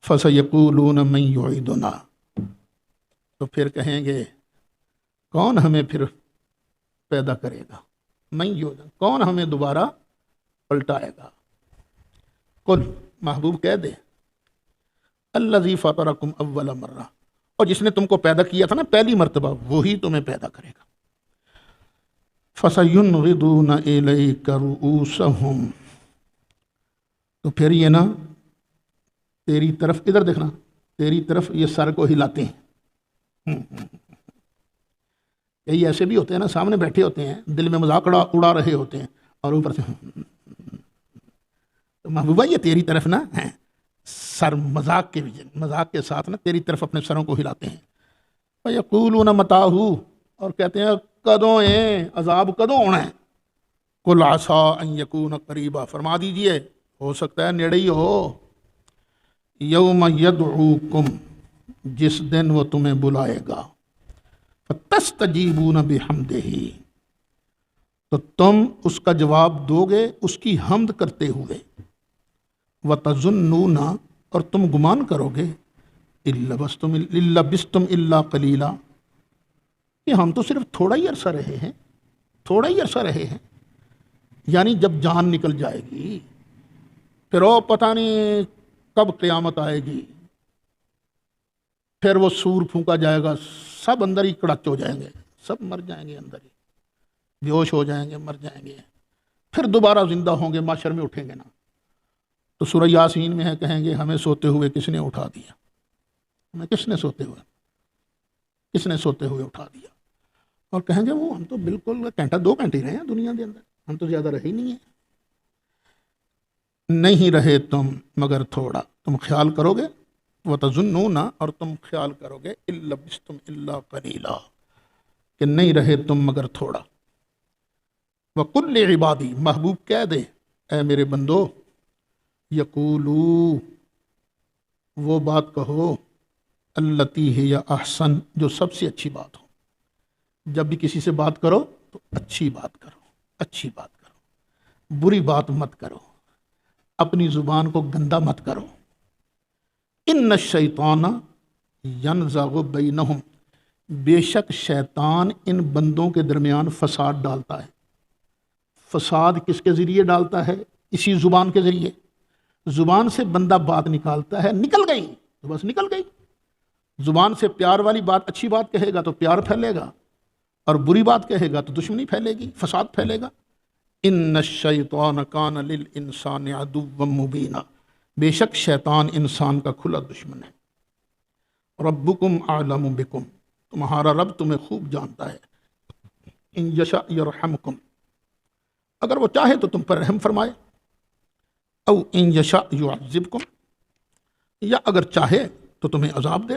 فَسَيَقُولُونَ مَن يُعِيدُنَا تو پھر کہیں گے کون ہمیں پھر پیدا کرے گا، من یعیدنا کون ہمیں دوبارہ پلٹائے گا۔ قل محبوب کہہ دے الذی فطرکم اول مرہ اور جس نے تم کو پیدا کیا تھا نا پہلی مرتبہ وہی تمہیں پیدا کرے گا۔ فَسَيُنْغِضُونَ إِلَيْكَ رُؤُوسَهُمْ تو پھر یہ نا تیری طرف، ادھر دیکھنا، تیری طرف یہ سر کو ہلاتے ہیں۔ کئی ایسے بھی ہوتے ہیں نا سامنے بیٹھے ہوتے ہیں دل میں مذاق اڑا رہے ہوتے ہیں اور اوپر سے تو محبوبہ یہ تیری طرف نا سر مذاق کے ساتھ نا تیری طرف اپنے سروں کو ہلاتے ہیں۔ وَيَقُولُونَ مَتَاهُ اور کہتے ہیں کدوں عذاب کدوں ہونا ہے۔ قُلْ عَسَىٰ أَن يَكُونَ قَرِيبًا فرما دیجئے ہو سکتا ہے نیڑے ہی ہو۔ یوم یدعوکم جس دن وہ تمہیں بلائے گا، فَتَسْتَجِيبُونَ بِحَمْدِهِ تو تم اس کا جواب دو گے اس کی حمد کرتے ہوئے، وَتَظُنُّونَ اور تم گمان کرو گے إِلَّا لَبِثْتُمْ إِلَّا قَلِيلًا کہ ہم تو صرف تھوڑا ہی عرصہ رہے ہیں، یعنی جب جان نکل جائے گی پھر وہ پتہ نہیں کب قیامت آئے گی، پھر وہ سور پھونکا جائے گا، سب اندر ہی کڑچ ہو جائیں گے، سب مر جائیں گے، اندر ہی بے ہوش ہو جائیں گے، مر جائیں گے، پھر دوبارہ زندہ ہوں گے، محشر میں اٹھیں گے نا۔ تو سورہ یاسین میں ہے کہیں گے ہمیں سوتے ہوئے کس نے اٹھا دیا، ہمیں کس نے سوتے ہوئے اٹھا دیا، اور کہیں گے وہ ہم تو بالکل گھنٹہ 2 گھنٹے رہے ہیں دنیا کے اندر، ہم تو زیادہ رہے ہی نہیں رہے تم مگر تھوڑا، تم خیال کرو گے، وَتَظُنُّونَ اور تم خیال کرو گے إِلَّا بِسْتُمْ إِلَّا قَلِيلًا کہ نہیں رہے تم مگر تھوڑا۔ وَقُلْ لِعِبَادِي محبوب کہہ دے اے میرے بندو، یقولو وہ بات کہو، التی ہی احسن جو سب سے اچھی بات ہو، جب بھی کسی سے بات کرو تو اچھی بات کرو، بری بات مت کرو، اپنی زبان کو گندا مت کرو۔ ان الشیطان ینزغ بینہم بے شک شیطان ان بندوں کے درمیان فساد ڈالتا ہے۔ فساد کس کے ذریعے ڈالتا ہے؟ اسی زبان کے ذریعے، زبان سے بندہ بات نکالتا ہے، نکل گئی تو بس نکل گئی، زبان سے پیار والی بات اچھی بات کہے گا تو پیار پھیلے گا، اور بری بات کہے گا تو دشمنی پھیلے گی، فساد پھیلے گا۔ ان الشیطان کان للانسان عدوا مبینا بے شک شیطان انسان کا کھلا دشمن ہے۔ ربکم اعلم بکم تمہارا رب تمہیں خوب جانتا ہے۔ ان یشاء یرحمکم اگر وہ چاہے تو تم پر رحم فرمائے، او ان یشاء یعذبکم یا اگر چاہے تو تمہیں عذاب دے۔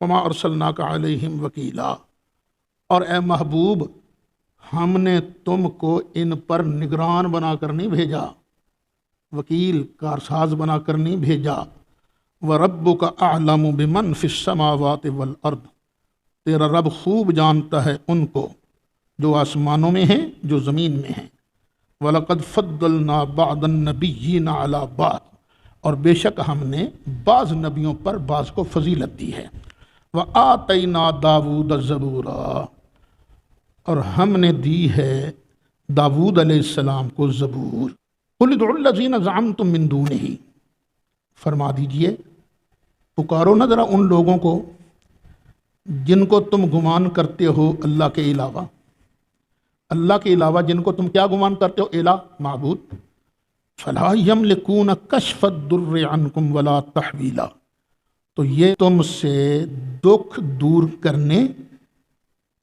وما ارسلناک علیہم وکیلا اور اے محبوب ہم نے تم کو ان پر نگران بنا کر نہیں بھیجا، وکیل کارساز بنا کر نہیں بھیجا۔ وَرَبُّكَ أَعْلَمُ بِمَنْ فِي السَّمَاوَاتِ وَالْأَرْضِ تیرا رب خوب جانتا ہے ان کو جو آسمانوں میں ہیں جو زمین میں ہیں۔ وَلَقَدْ فَضَّلْنَا بَعْضَ النَّبِيِّينَ عَلَى بَعْضٍ اور بے شک ہم نے بعض نبیوں پر بعض کو فضیلت دی ہے۔ وَآتَيْنَا دَاوُودَ الزَّبُورَ اور ہم نے دی ہے داود علیہ السلام کو زبور۔ قُلِ ادْعُوا الَّذِينَ زَعَمْتُم مِّن دُونِهِ فرما دیجئے پکارو نہ ذرا ان لوگوں کو جن کو تم گمان کرتے ہو اللہ کے علاوہ، اللہ کے علاوہ جن کو تم کیا گمان کرتے ہو؟ الہ، معبود۔ فلا یملکون کشف الضر عنکم ولا تحویلا، تو یہ تم سے دکھ دور کرنے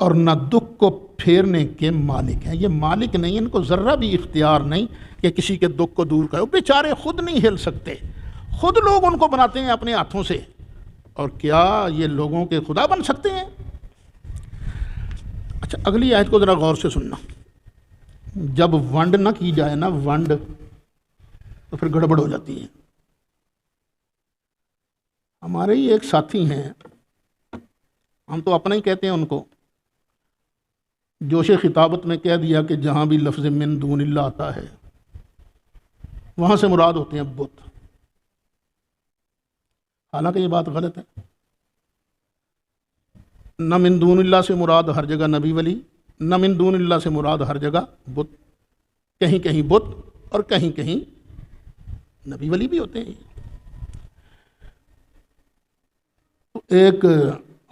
اور نہ دکھ کو پھیرنے کے مالک ہیں۔ یہ مالک نہیں، ان کو ذرہ بھی اختیار نہیں کہ کسی کے دکھ کو دور کرو، بیچارے خود نہیں ہل سکتے، خود لوگ ان کو بناتے ہیں اپنے ہاتھوں سے، اور کیا یہ لوگوں کے خدا بن سکتے ہیں؟ اچھا اگلی آیت کو ذرا غور سے سننا۔ جب ونڈ نہ کی جائے نا، ونڈ، تو پھر گڑبڑ ہو جاتی ہے۔ ہمارے ہی ایک ساتھی ہیں، ہم تو اپنا ہی کہتے ہیں ان کو، جوش خطابت میں کہہ دیا کہ جہاں بھی لفظ من دون اللہ آتا ہے وہاں سے مراد ہوتے ہیں بت۔ حالانکہ یہ بات غلط ہے، نہ من دون اللہ سے مراد ہر جگہ نبی ولی، نہ من دون اللہ سے مراد ہر جگہ بت، کہیں کہیں بت اور کہیں کہیں نبی ولی بھی ہوتے ہیں۔ ایک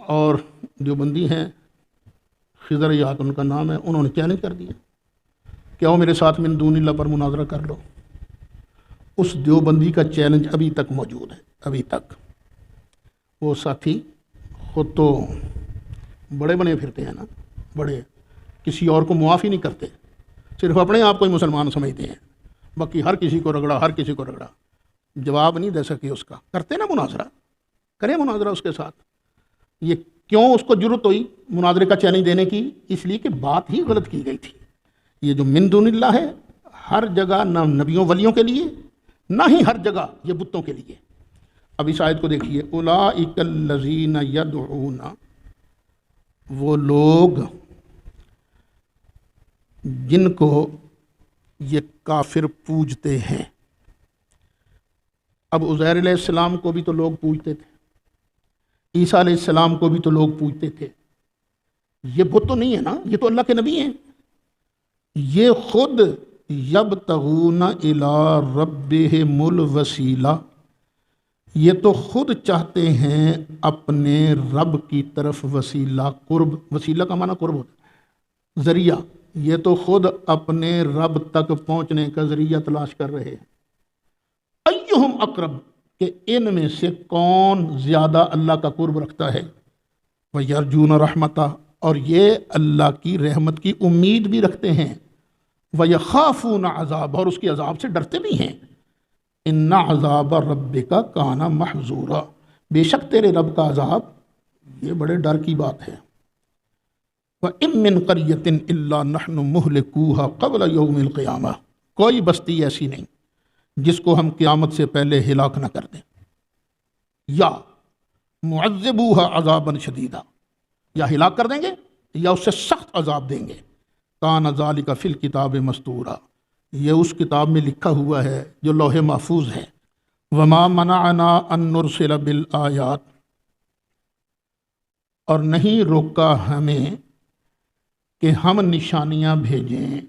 اور جو بندی ہیں خضر یاد ان کا نام ہے، انہوں نے چیلنج کر دیا کہ آؤ میرے ساتھ من دون اللہ پر مناظرہ کر لو۔ اس دیوبندی کا چیلنج ابھی تک موجود ہے، ابھی تک۔ وہ ساتھی خود تو بڑے بنے پھرتے ہیں نا، بڑے، کسی اور کو معاف ہی نہیں کرتے، صرف اپنے آپ کو ہی مسلمان سمجھتے ہیں، باقی ہر کسی کو رگڑا، ہر کسی کو رگڑا، جواب نہیں دے سکے اس کا۔ کرتے نا مناظرہ، کریں مناظرہ اس کے ساتھ۔ یہ کیوں اس کو جرت ہوئی مناظرے کا چیلنج دینے کی؟ اس لیے کہ بات ہی غلط کی گئی تھی۔ یہ جو من دون اللہ ہے ہر جگہ نہ نبیوں ولیوں کے لیے، نہ ہی ہر جگہ یہ بتوں کے لیے۔ اب اس آیت کو دیکھیے، اولئک الذین یدعون، وہ لوگ جن کو یہ کافر پوجتے ہیں۔ اب عزیر علیہ السلام کو بھی تو لوگ پوجتے تھے، عیسیٰ علیہ السلام کو بھی تو لوگ پوجتے تھے، یہ بت تو نہیں ہے نا، یہ تو اللہ کے نبی ہیں۔ یہ خود یبتغون الی ربہم الوسیلہ، یہ تو خود چاہتے ہیں اپنے رب کی طرف وسیلہ، قرب، وسیلہ کا معنی قرب ہوتا ہے، ذریعہ، یہ تو خود اپنے رب تک پہنچنے کا ذریعہ تلاش کر رہے ہیں۔ ایہم اقرب، کہ ان میں سے کون زیادہ اللہ کا قرب رکھتا ہے، وَيَرْجُونَ رَحْمَتَهُ، اور یہ اللہ کی رحمت کی امید بھی رکھتے ہیں، وَيَخَافُونَ عَذَابَهُ، اور اس کے عذاب سے ڈرتے بھی ہیں۔ إِنَّ عَذَابَ رَبِّكَ كَانَ مَحْذُورًا، بے شک تیرے رب کا عذاب یہ بڑے ڈر کی بات ہے۔ وَإِن مِّن قَرْيَةٍ إِلَّا نَحْنُ مُهْلِكُوهَا قَبْلَ يَوْمِ الْقِيَامَةِ، کوئی بستی ایسی نہیں جس کو ہم قیامت سے پہلے ہلاک نہ کر دیں، یا معذبوها عذابا شدیدا، یا ہلاک کر دیں گے یا اس سے سخت عذاب دیں گے۔ کان ذالک فی الکتاب مستورا، یہ اس کتاب میں لکھا ہوا ہے جو لوح محفوظ ہے۔ وما منعنا ان نرسل بالآیات، اور نہیں روکا ہمیں کہ ہم نشانیاں بھیجیں،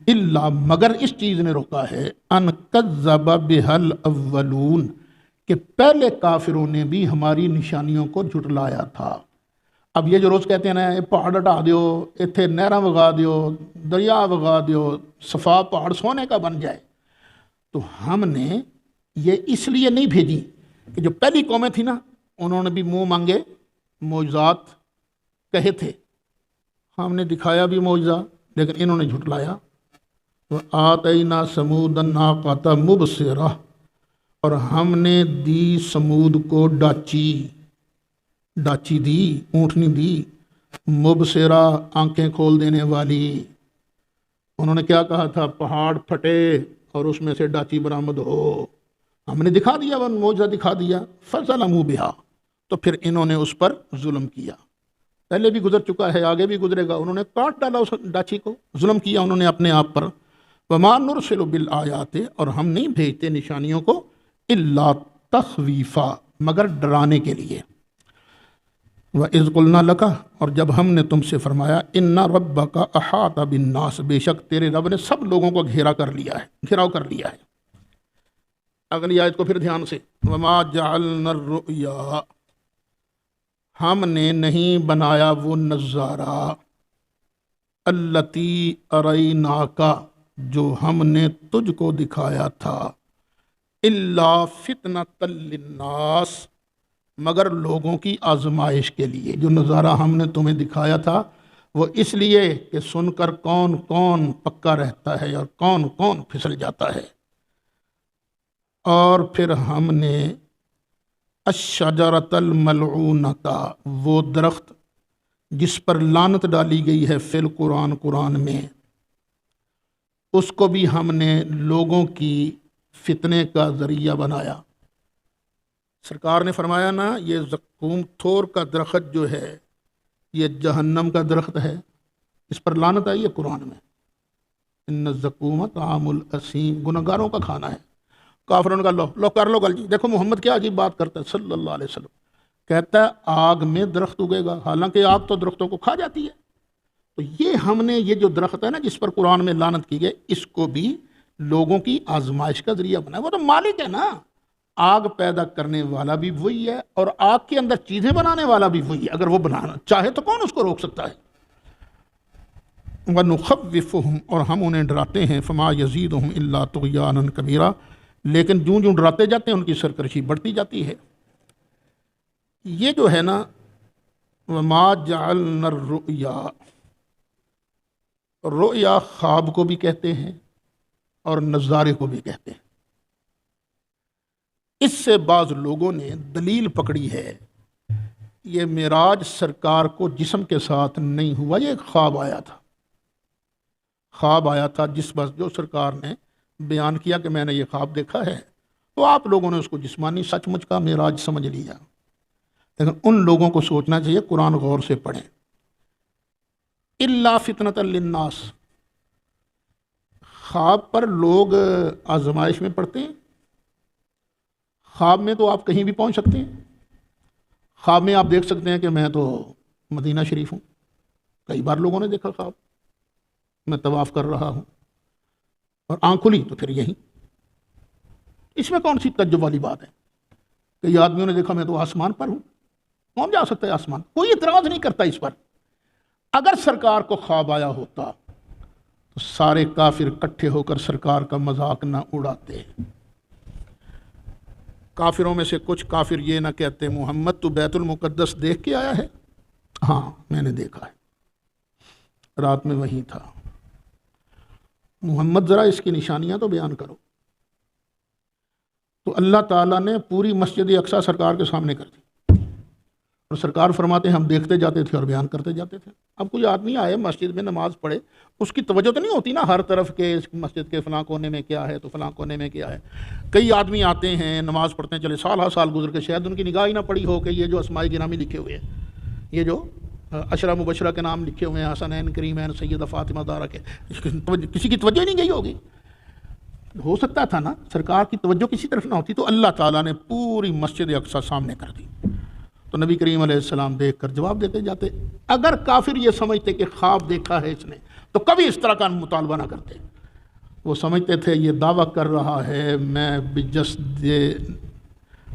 الا، مگر اس چیز نے روکا ہے، ان کذب بها الاولون، کہ پہلے کافروں نے بھی ہماری نشانیوں کو جھٹلایا تھا۔ اب یہ جو روز کہتے ہیں نا، پہاڑ ہٹا دیو، اتنے نہراں وگا دیو، دریا وگا دیو، صفا پہاڑ سونے کا بن جائے، تو ہم نے یہ اس لیے نہیں بھیجی کہ جو پہلی قومیں تھیں نا، انہوں نے بھی منہ مانگے معجزات کہے تھے، ہم نے دکھایا بھی معجزہ لیکن انہوں نے جھٹلایا۔ وَآتَيْنَا ثَمُودَ النَّاقَةَ مُبْصِرَةً، اور ہم نے دی سمود کو ڈاچی دی، اونٹنی دی، مبصرہ، آنکھیں کھول دینے والی۔ انہوں نے کیا کہا تھا؟ پہاڑ پھٹے اور اس میں سے ڈاچی برآمد ہو، ہم نے دکھا دیا، وہ معجزہ دکھا دیا۔ فَظَلَمُوا بِهَا، تو پھر انہوں نے اس پر ظلم کیا، پہلے بھی گزر چکا ہے، آگے بھی گزرے گا، انہوں نے کاٹ ڈالا اس ڈاچی کو، ظلم کیا انہوں نے اپنے آپ پر۔ وَمَا نُرْسِلُ بِالْآيَاتِ، اور ہم نہیں بھیجتے نشانیوں کو، إِلَّا تَخْوِيفًا، مگر ڈرانے کے لیے۔ وَإِذْ قُلْنَا لَكَ، اور جب ہم نے تم سے فرمایا، إِنَّ رَبَّكَ أَحَاطَ بِالنَّاسِ، بے شک تیرے رب نے سب لوگوں کو گھیراؤ کر لیا ہے۔ اگلی آیت کو پھر دھیان سے، وما جعلنا الرؤیا، ہم نے نہیں بنایا وہ نظارہ، التی اریناکا، جو ہم نے تجھ کو دکھایا تھا، الا فتنۃ للناس، مگر لوگوں کی آزمائش کے لیے۔ جو نظارہ ہم نے تمہیں دکھایا تھا وہ اس لیے کہ سن کر کون کون پکا رہتا ہے اور کون کون پھسل جاتا ہے۔ اور پھر ہم نے الشجرۃ الملعونۃ، وہ درخت جس پر لعنت ڈالی گئی ہے فی القرآن، قرآن میں، اس کو بھی ہم نے لوگوں کی فتنے کا ذریعہ بنایا۔ سرکار نے فرمایا نا، یہ زقوم تھور کا درخت جو ہے یہ جہنم کا درخت ہے، اس پر لعنت آئی ہے قرآن میں، ان الزقوم طعام الاسیم، گنہگاروں کا کھانا ہے۔ کافروں نے کہا لو کر لو گل جی۔ دیکھو محمد کیا عجیب بات کرتا ہے صلی اللہ علیہ وسلم، کہتا ہے آگ میں درخت اگے گا، حالانکہ آگ تو درختوں کو کھا جاتی ہے۔ تو یہ ہم نے یہ جو درخت ہے نا جس پر قرآن میں لعنت کی گئی، اس کو بھی لوگوں کی آزمائش کا ذریعہ بنایا۔ وہ تو مالک ہے نا، آگ پیدا کرنے والا بھی وہی ہے اور آگ کے اندر چیزیں بنانے والا بھی وہی ہے، اگر وہ بنانا چاہے تو کون اس کو روک سکتا ہے۔ وَنُخَوِّفُهُمْ، اور ہم انہیں ڈراتے ہیں، فَمَا يَزِيدُهُمْ إِلَّا طُغْيَانًا كَبِيرًا، لیکن جوں جوں ڈراتے جاتے ہیں ان کی سرکشی بڑھتی جاتی ہے۔ یہ جو ہے نا وَمَا جَعَلْنَا الرُّؤْيَا، رؤیا خواب کو بھی کہتے ہیں اور نظارے کو بھی کہتے ہیں۔ اس سے بعض لوگوں نے دلیل پکڑی ہے یہ معراج سرکار کو جسم کے ساتھ نہیں ہوا، یہ ایک خواب آیا تھا، خواب آیا تھا جس بس جو سرکار نے بیان کیا کہ میں نے یہ خواب دیکھا ہے، تو آپ لوگوں نے اس کو جسمانی سچ مچ کا معراج سمجھ لیا۔ لیکن ان لوگوں کو سوچنا چاہیے، قرآن غور سے پڑھیں۔ الا فتنۃ للناس، خواب پر لوگ آزمائش میں پڑتے ہیں۔ خواب میں تو آپ کہیں بھی پہنچ سکتے ہیں، خواب میں آپ دیکھ سکتے ہیں کہ میں تو مدینہ شریف ہوں، کئی بار لوگوں نے دیکھا خواب میں طواف کر رہا ہوں، اور آنکھ کھلی تو پھر یہی، اس میں کون سی تعجب والی بات ہے؟ کئی آدمیوں نے دیکھا میں تو آسمان پر ہوں، کون جا سکتا ہے آسمان؟ کوئی اعتراض نہیں کرتا اس پر۔ اگر سرکار کو خواب آیا ہوتا تو سارے کافر اکٹھے ہو کر سرکار کا مذاق نہ اڑاتے۔ کافروں میں سے کچھ کافر یہ نہ کہتے محمد تو بیت المقدس دیکھ کے آیا ہے؟ ہاں میں نے دیکھا ہے، رات میں وہیں تھا۔ محمد ذرا اس کی نشانیاں تو بیان کرو۔ تو اللہ تعالیٰ نے پوری مسجد اقصیٰ سرکار کے سامنے کر دی، اور سرکار فرماتے ہیں ہم دیکھتے جاتے تھے اور بیان کرتے جاتے تھے۔ اب کوئی آدمی آئے مسجد میں نماز پڑھے، اس کی توجہ تو نہیں ہوتی نا ہر طرف کے مسجد کے فلاں کونے میں کیا ہے تو فلاں کونے میں کیا ہے۔ کئی آدمی آتے ہیں نماز پڑھتے ہیں، چلے سال ہر سال گزر کے شاید ان کی نگاہ ہی نہ پڑی ہو کہ یہ جو اسماء گرامی لکھے ہوئے ہیں، یہ جو عشرہ مبشرہ کے نام لکھے ہوئے ہیں، حسنین، کریمین، سیدہ فاطمہ زہرا کے، کسی کی توجہ نہیں گئی ہوگی۔ ہو سکتا تھا نا سرکار کی توجہ کسی طرف نہ ہوتی، تو اللہ تعالیٰ نے پوری مسجد اقصیٰ سامنے کر دی، تو نبی کریم علیہ السلام دیکھ کر جواب دیتے جاتے۔ اگر کافر یہ سمجھتے کہ خواب دیکھا ہے اس نے تو کبھی اس طرح کا مطالبہ نہ کرتے۔ وہ سمجھتے تھے یہ دعویٰ کر رہا ہے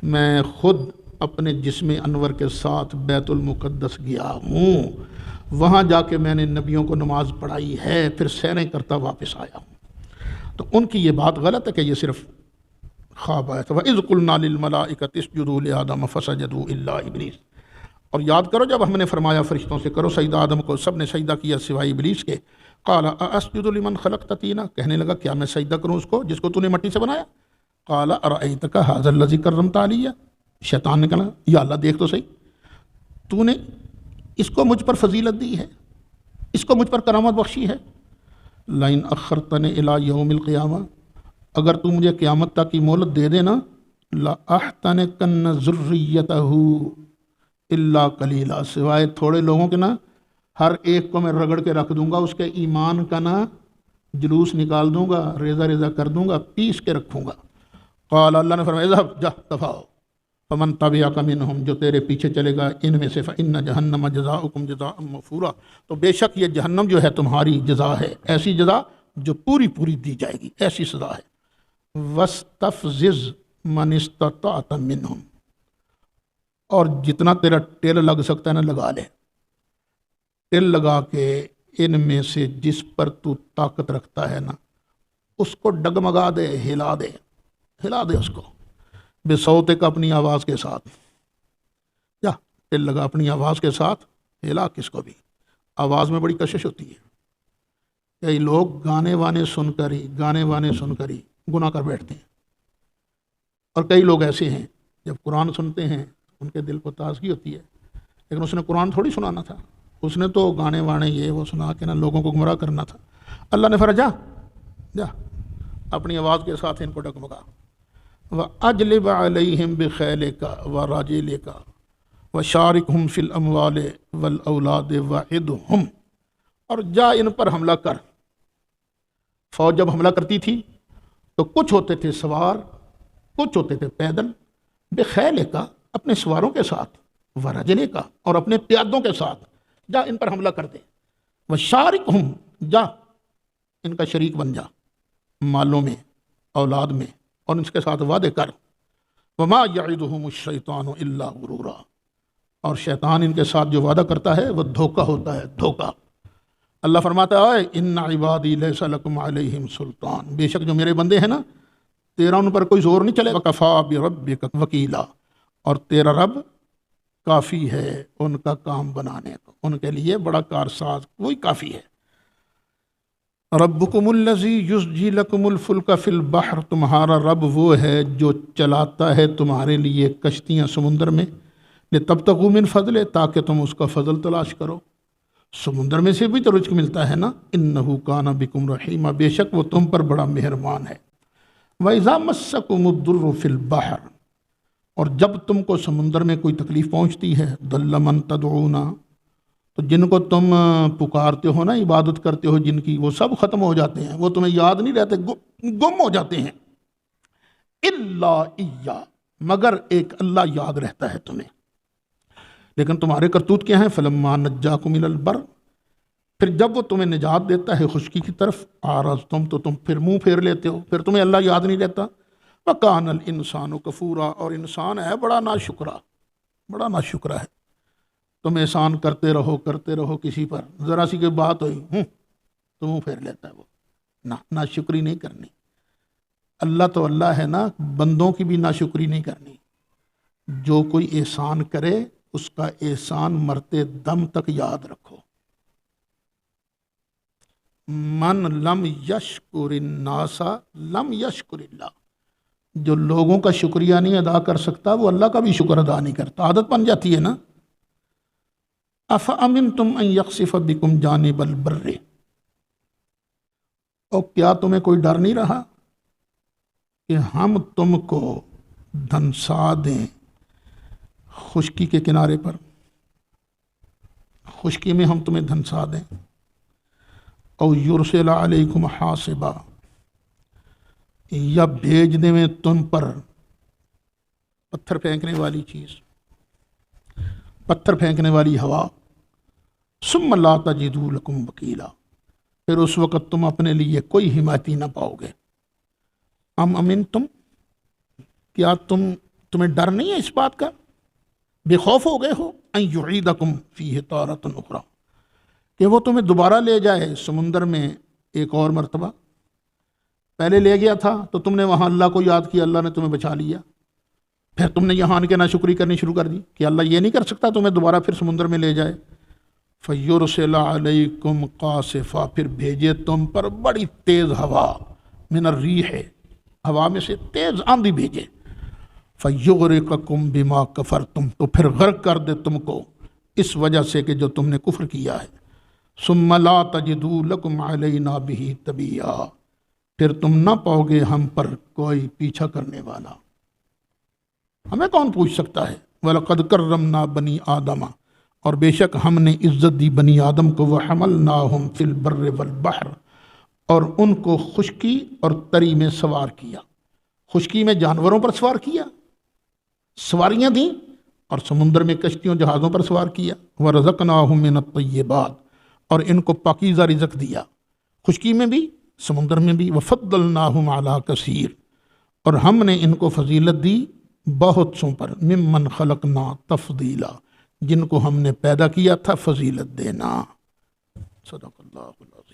میں خود اپنے جسم انور کے ساتھ بیت المقدس گیا ہوں، وہاں جا کے میں نے نبیوں کو نماز پڑھائی ہے، پھر سیریں کرتا واپس آیا ہوں۔ تو ان کی یہ بات غلط ہے کہ یہ صرف خواب آیا تھا۔ وَإِذْ قُلْنَا لِلْمَلَائِكَةِ اسْجُدُوا لِآدَمَ فَسَجَدُوا إِلَّا إِبْلِيسَ، اور یاد کرو جب ہم نے فرمایا فرشتوں سے کرو سجدہ آدم کو، سب نے سجدہ کیا سوائے ابلیس کے۔ قَالَ أَأَسْجُدُ لِمَنْ خَلَقْتَ طِينًا، کہنے لگا کیا میں سجدہ کروں اس کو جس کو تو نے مٹی سے بنایا؟ قَالَ أَرَأَيْتَكَ هَذَا الَّذِي كَرَّمْتَ عَلَيَّ، شیطان نے کہا یا اللہ دیکھ تو صحیح، تو نے اس کو مجھ پر فضیلت دی ہے، اس کو مجھ پر کرامت بخشی ہے۔ لَئِنْ أَخَّرْتَنِي إِلَىٰ يَوْمِ الْقِيَامَةِ، اگر تو مجھے قیامت تک کی مہلت دے دینا، لَأَحْتَنِكَنَّ ذُرِّيَّتَهُ إِلَّا قَلِيلًا، سوائے تھوڑے لوگوں کے نا ہر ایک کو میں رگڑ کے رکھ دوں گا، اس کے ایمان کا نا جلوس نکال دوں گا، ریزہ ریزہ کر دوں گا، پیس کے رکھوں گا۔ قال، اللہ نے فرمایا اذهب، جا دفع ہو، فمن تبعک منہم، جو تیرے پیچھے چلے گا ان میں سے، فإن جہنم جزاؤکم جزاء موفورا، تو بے شک یہ جہنم جو ہے تمہاری جزا ہے، ایسی جزا جو پوری پوری دی جائے گی، ایسی سزا ہے۔ وَاسْتَفْزِزْ، من استطعت منہم، اور جتنا تیرا ٹل لگ سکتا ہے نا لگا لے، ٹل لگا کے ان میں سے جس پر تو طاقت رکھتا ہے نا اس کو ڈگمگا دے، ہلا دے، ہلا دے اس کو، بے صوتک اپنی آواز کے ساتھ، یا ٹل لگا اپنی آواز کے ساتھ، ہلا کس کو بھی، آواز میں بڑی کشش ہوتی ہے، کئی لوگ گانے وانے سن کر ہی گناہ کر بیٹھتے ہیں، اور کئی لوگ ایسے ہیں جب قرآن سنتے ہیں ان کے دل کو تازگی ہوتی ہے، لیکن اس نے قرآن تھوڑی سنانا تھا، اس نے تو گانے وانے یہ وہ سنا کے نا لوگوں کو گمراہ کرنا تھا۔ اللہ نے فرمایا جا اپنی آواز کے ساتھ ان کو ڈگمگا، وَأَجْلِبْ عَلَيْهِمْ بِخَيْلِكَ وَرَجِلِكَ وَشَارِكْهُمْ فِي الْأَمْوَالِ وَالْأَوْلَادِ وَعِدْهُمْ، اور جا ان پر حملہ کر۔ فوج جب حملہ کرتی تھی تو کچھ ہوتے تھے سوار، کچھ ہوتے تھے پیدل، بِخَيْلِكَ اپنے سواروں کے ساتھ، وَرَجِلِكَ اور اپنے پیادوں کے ساتھ، جا ان پر حملہ کر دے، وَشَارِكْهُمْ جا ان کا شریک بن جا، مالوں میں، اولاد میں، اور ان کے ساتھ وعدے کر۔ وَمَا يَعِدُهُمُ الشَّيْطَانُ إِلَّا غُرُورًا، اور شیطان ان کے ساتھ جو وعدہ کرتا ہے وہ دھوکہ ہوتا ہے، دھوکہ۔ اللہ فرماتا ہے ان عبادی لیس لکم علیہم سلطان، بے شک جو میرے بندے ہیں نا تیرا ان پر کوئی زور نہیں چلے گا، وَكَفَىٰ بِرَبِّكَ وَكِيلًا، اور تیرا رب کافی ہے ان کا کام بنانے کو، ان کے لیے بڑا کارساز وہی کافی ہے۔ ربکم الذی یزجی لکم الفلک فی البحر، تمہارا رب وہ ہے جو چلاتا ہے تمہارے لیے کشتیاں سمندر میں، لتبتغوا من فضلہ تاکہ تم اس کا فضل تلاش کرو، سمندر میں سے بھی تو رزق ملتا ہے نا، انہ کان بکم رحیما، بے شک وہ تم پر بڑا مہربان ہے۔ وَإِذَا مَسَّكُمُ الضُّرُّ فِي الْبَحْرِ، اور جب تم کو سمندر میں کوئی تکلیف پہنچتی ہے، ضَلَّ مَن تَدْعُونَ، تو جن کو تم پکارتے ہو نا، عبادت کرتے ہو جن کی، وہ سب ختم ہو جاتے ہیں، وہ تمہیں یاد نہیں رہتے، گم ہو جاتے ہیں، اِلَّا إِيَّا، مگر ایک اللہ یاد رہتا ہے تمہیں۔ لیکن تمہارے کرتوت کیا ہیں؟ فَلَمَّا نَجَّاكُمْ إِلَى الْبَرِّ، پھر جب وہ تمہیں نجات دیتا ہے خشکی کی طرف، أَعْرَضْتُمْ، تو تم پھر منہ پھیر لیتے ہو، پھر تمہیں اللہ یاد نہیں رہتا۔ وَكَانَ الْإِنسَانُ كَفُورًا، اور انسان ہے بڑا ناشکرا، بڑا ناشکرا ہے۔ تم احسان کرتے رہو کسی پر، ذرا سی کوئی بات ہوئی تو منہ پھیر لیتا ہے وہ، ناشکری نہیں کرنی۔ اللہ تو اللہ ہے نا، بندوں کی بھی ناشکری نہیں کرنی۔ جو کوئی احسان کرے اس کا احسان مرتے دم تک یاد رکھو۔ من لم یشکر الناس لم یشکر اللہ، جو لوگوں کا شکریہ نہیں ادا کر سکتا وہ اللہ کا بھی شکر ادا نہیں کرتا، عادت بن جاتی ہے نا۔ افامنتم ان یخسف بکم جانب البر، اور کیا تمہیں کوئی ڈر نہیں رہا کہ ہم تم کو دھنسا دیں خشکی کے کنارے پر، خشکی میں ہم تمہیں دھنسا دیں، او یرسل علیکم حاصبا، یا بھیج دیں میں تم پر پتھر پھینکنے والی چیز، پتھر پھینکنے والی ہوا، ثم لا تجدوا لکم وکیلا، پھر اس وقت تم اپنے لیے کوئی حمایتی نہ پاؤ گے۔ ام امنتم، کیا تمہیں ڈر نہیں ہے اس بات کا، بے خوف ہو گئے ہو، ان یعیدکم فیہ تارۃ اخری، کہ وہ تمہیں دوبارہ لے جائے سمندر میں ایک اور مرتبہ۔ پہلے لے گیا تھا تو تم نے وہاں اللہ کو یاد کیا، اللہ نے تمہیں بچا لیا، پھر تم نے یہاں آن کے ناشکری کرنی شروع کر دی کہ اللہ یہ نہیں کر سکتا تمہیں دوبارہ پھر سمندر میں لے جائے۔ فَيُرْسِلَ عَلَيْكُمْ قَاصِفًا، پھر بھیجے تم پر بڑی تیز ہوا، من الریح، ہوا میں سے تیز آندھی بھیجے، فَيُغْرِقَكُمْ بِمَا كَفَرْتُمْ، تو پھر غرق کر دے تم کو اس وجہ سے کہ جو تم نے کفر کیا ہے۔ ثُمَّ لَا تَجِدُوا لَكُمْ عَلَيْنَا بِهِ تَبِيًّا، پھر تم نہ پاؤ گے ہم پر کوئی پیچھا کرنے والا، ہمیں کون پوچھ سکتا ہے۔ وَلَقَدْ كَرَّمْنَا بَنِي آدَمَ، اور بے شک ہم نے عزت دی بنی آدم کو، وَحَمَلْنَاهُمْ فِي الْبَرِّ وَالْبَحْرِ، اور ان کو خشکی اور تری میں سوار کیا، خشکی میں جانوروں پر سوار کیا، سواریاں دیں، اور سمندر میں کشتیوں جہازوں پر سوار کیا، وَرَزَقْنَاهُمْ مِنَ الطَّيِّبَاتِ، اور ان کو پاکیزہ رزق دیا، خشکی میں بھی سمندر میں بھی، وَفَضَّلْنَاهُمْ عَلَىٰ كَثِيرٍ، اور ہم نے ان کو فضیلت دی بہت سوں پر، ممن خلقنا تفضیلا، جن کو ہم نے پیدا کیا تھا فضیلت دینا۔ صدق اللہ العظیم۔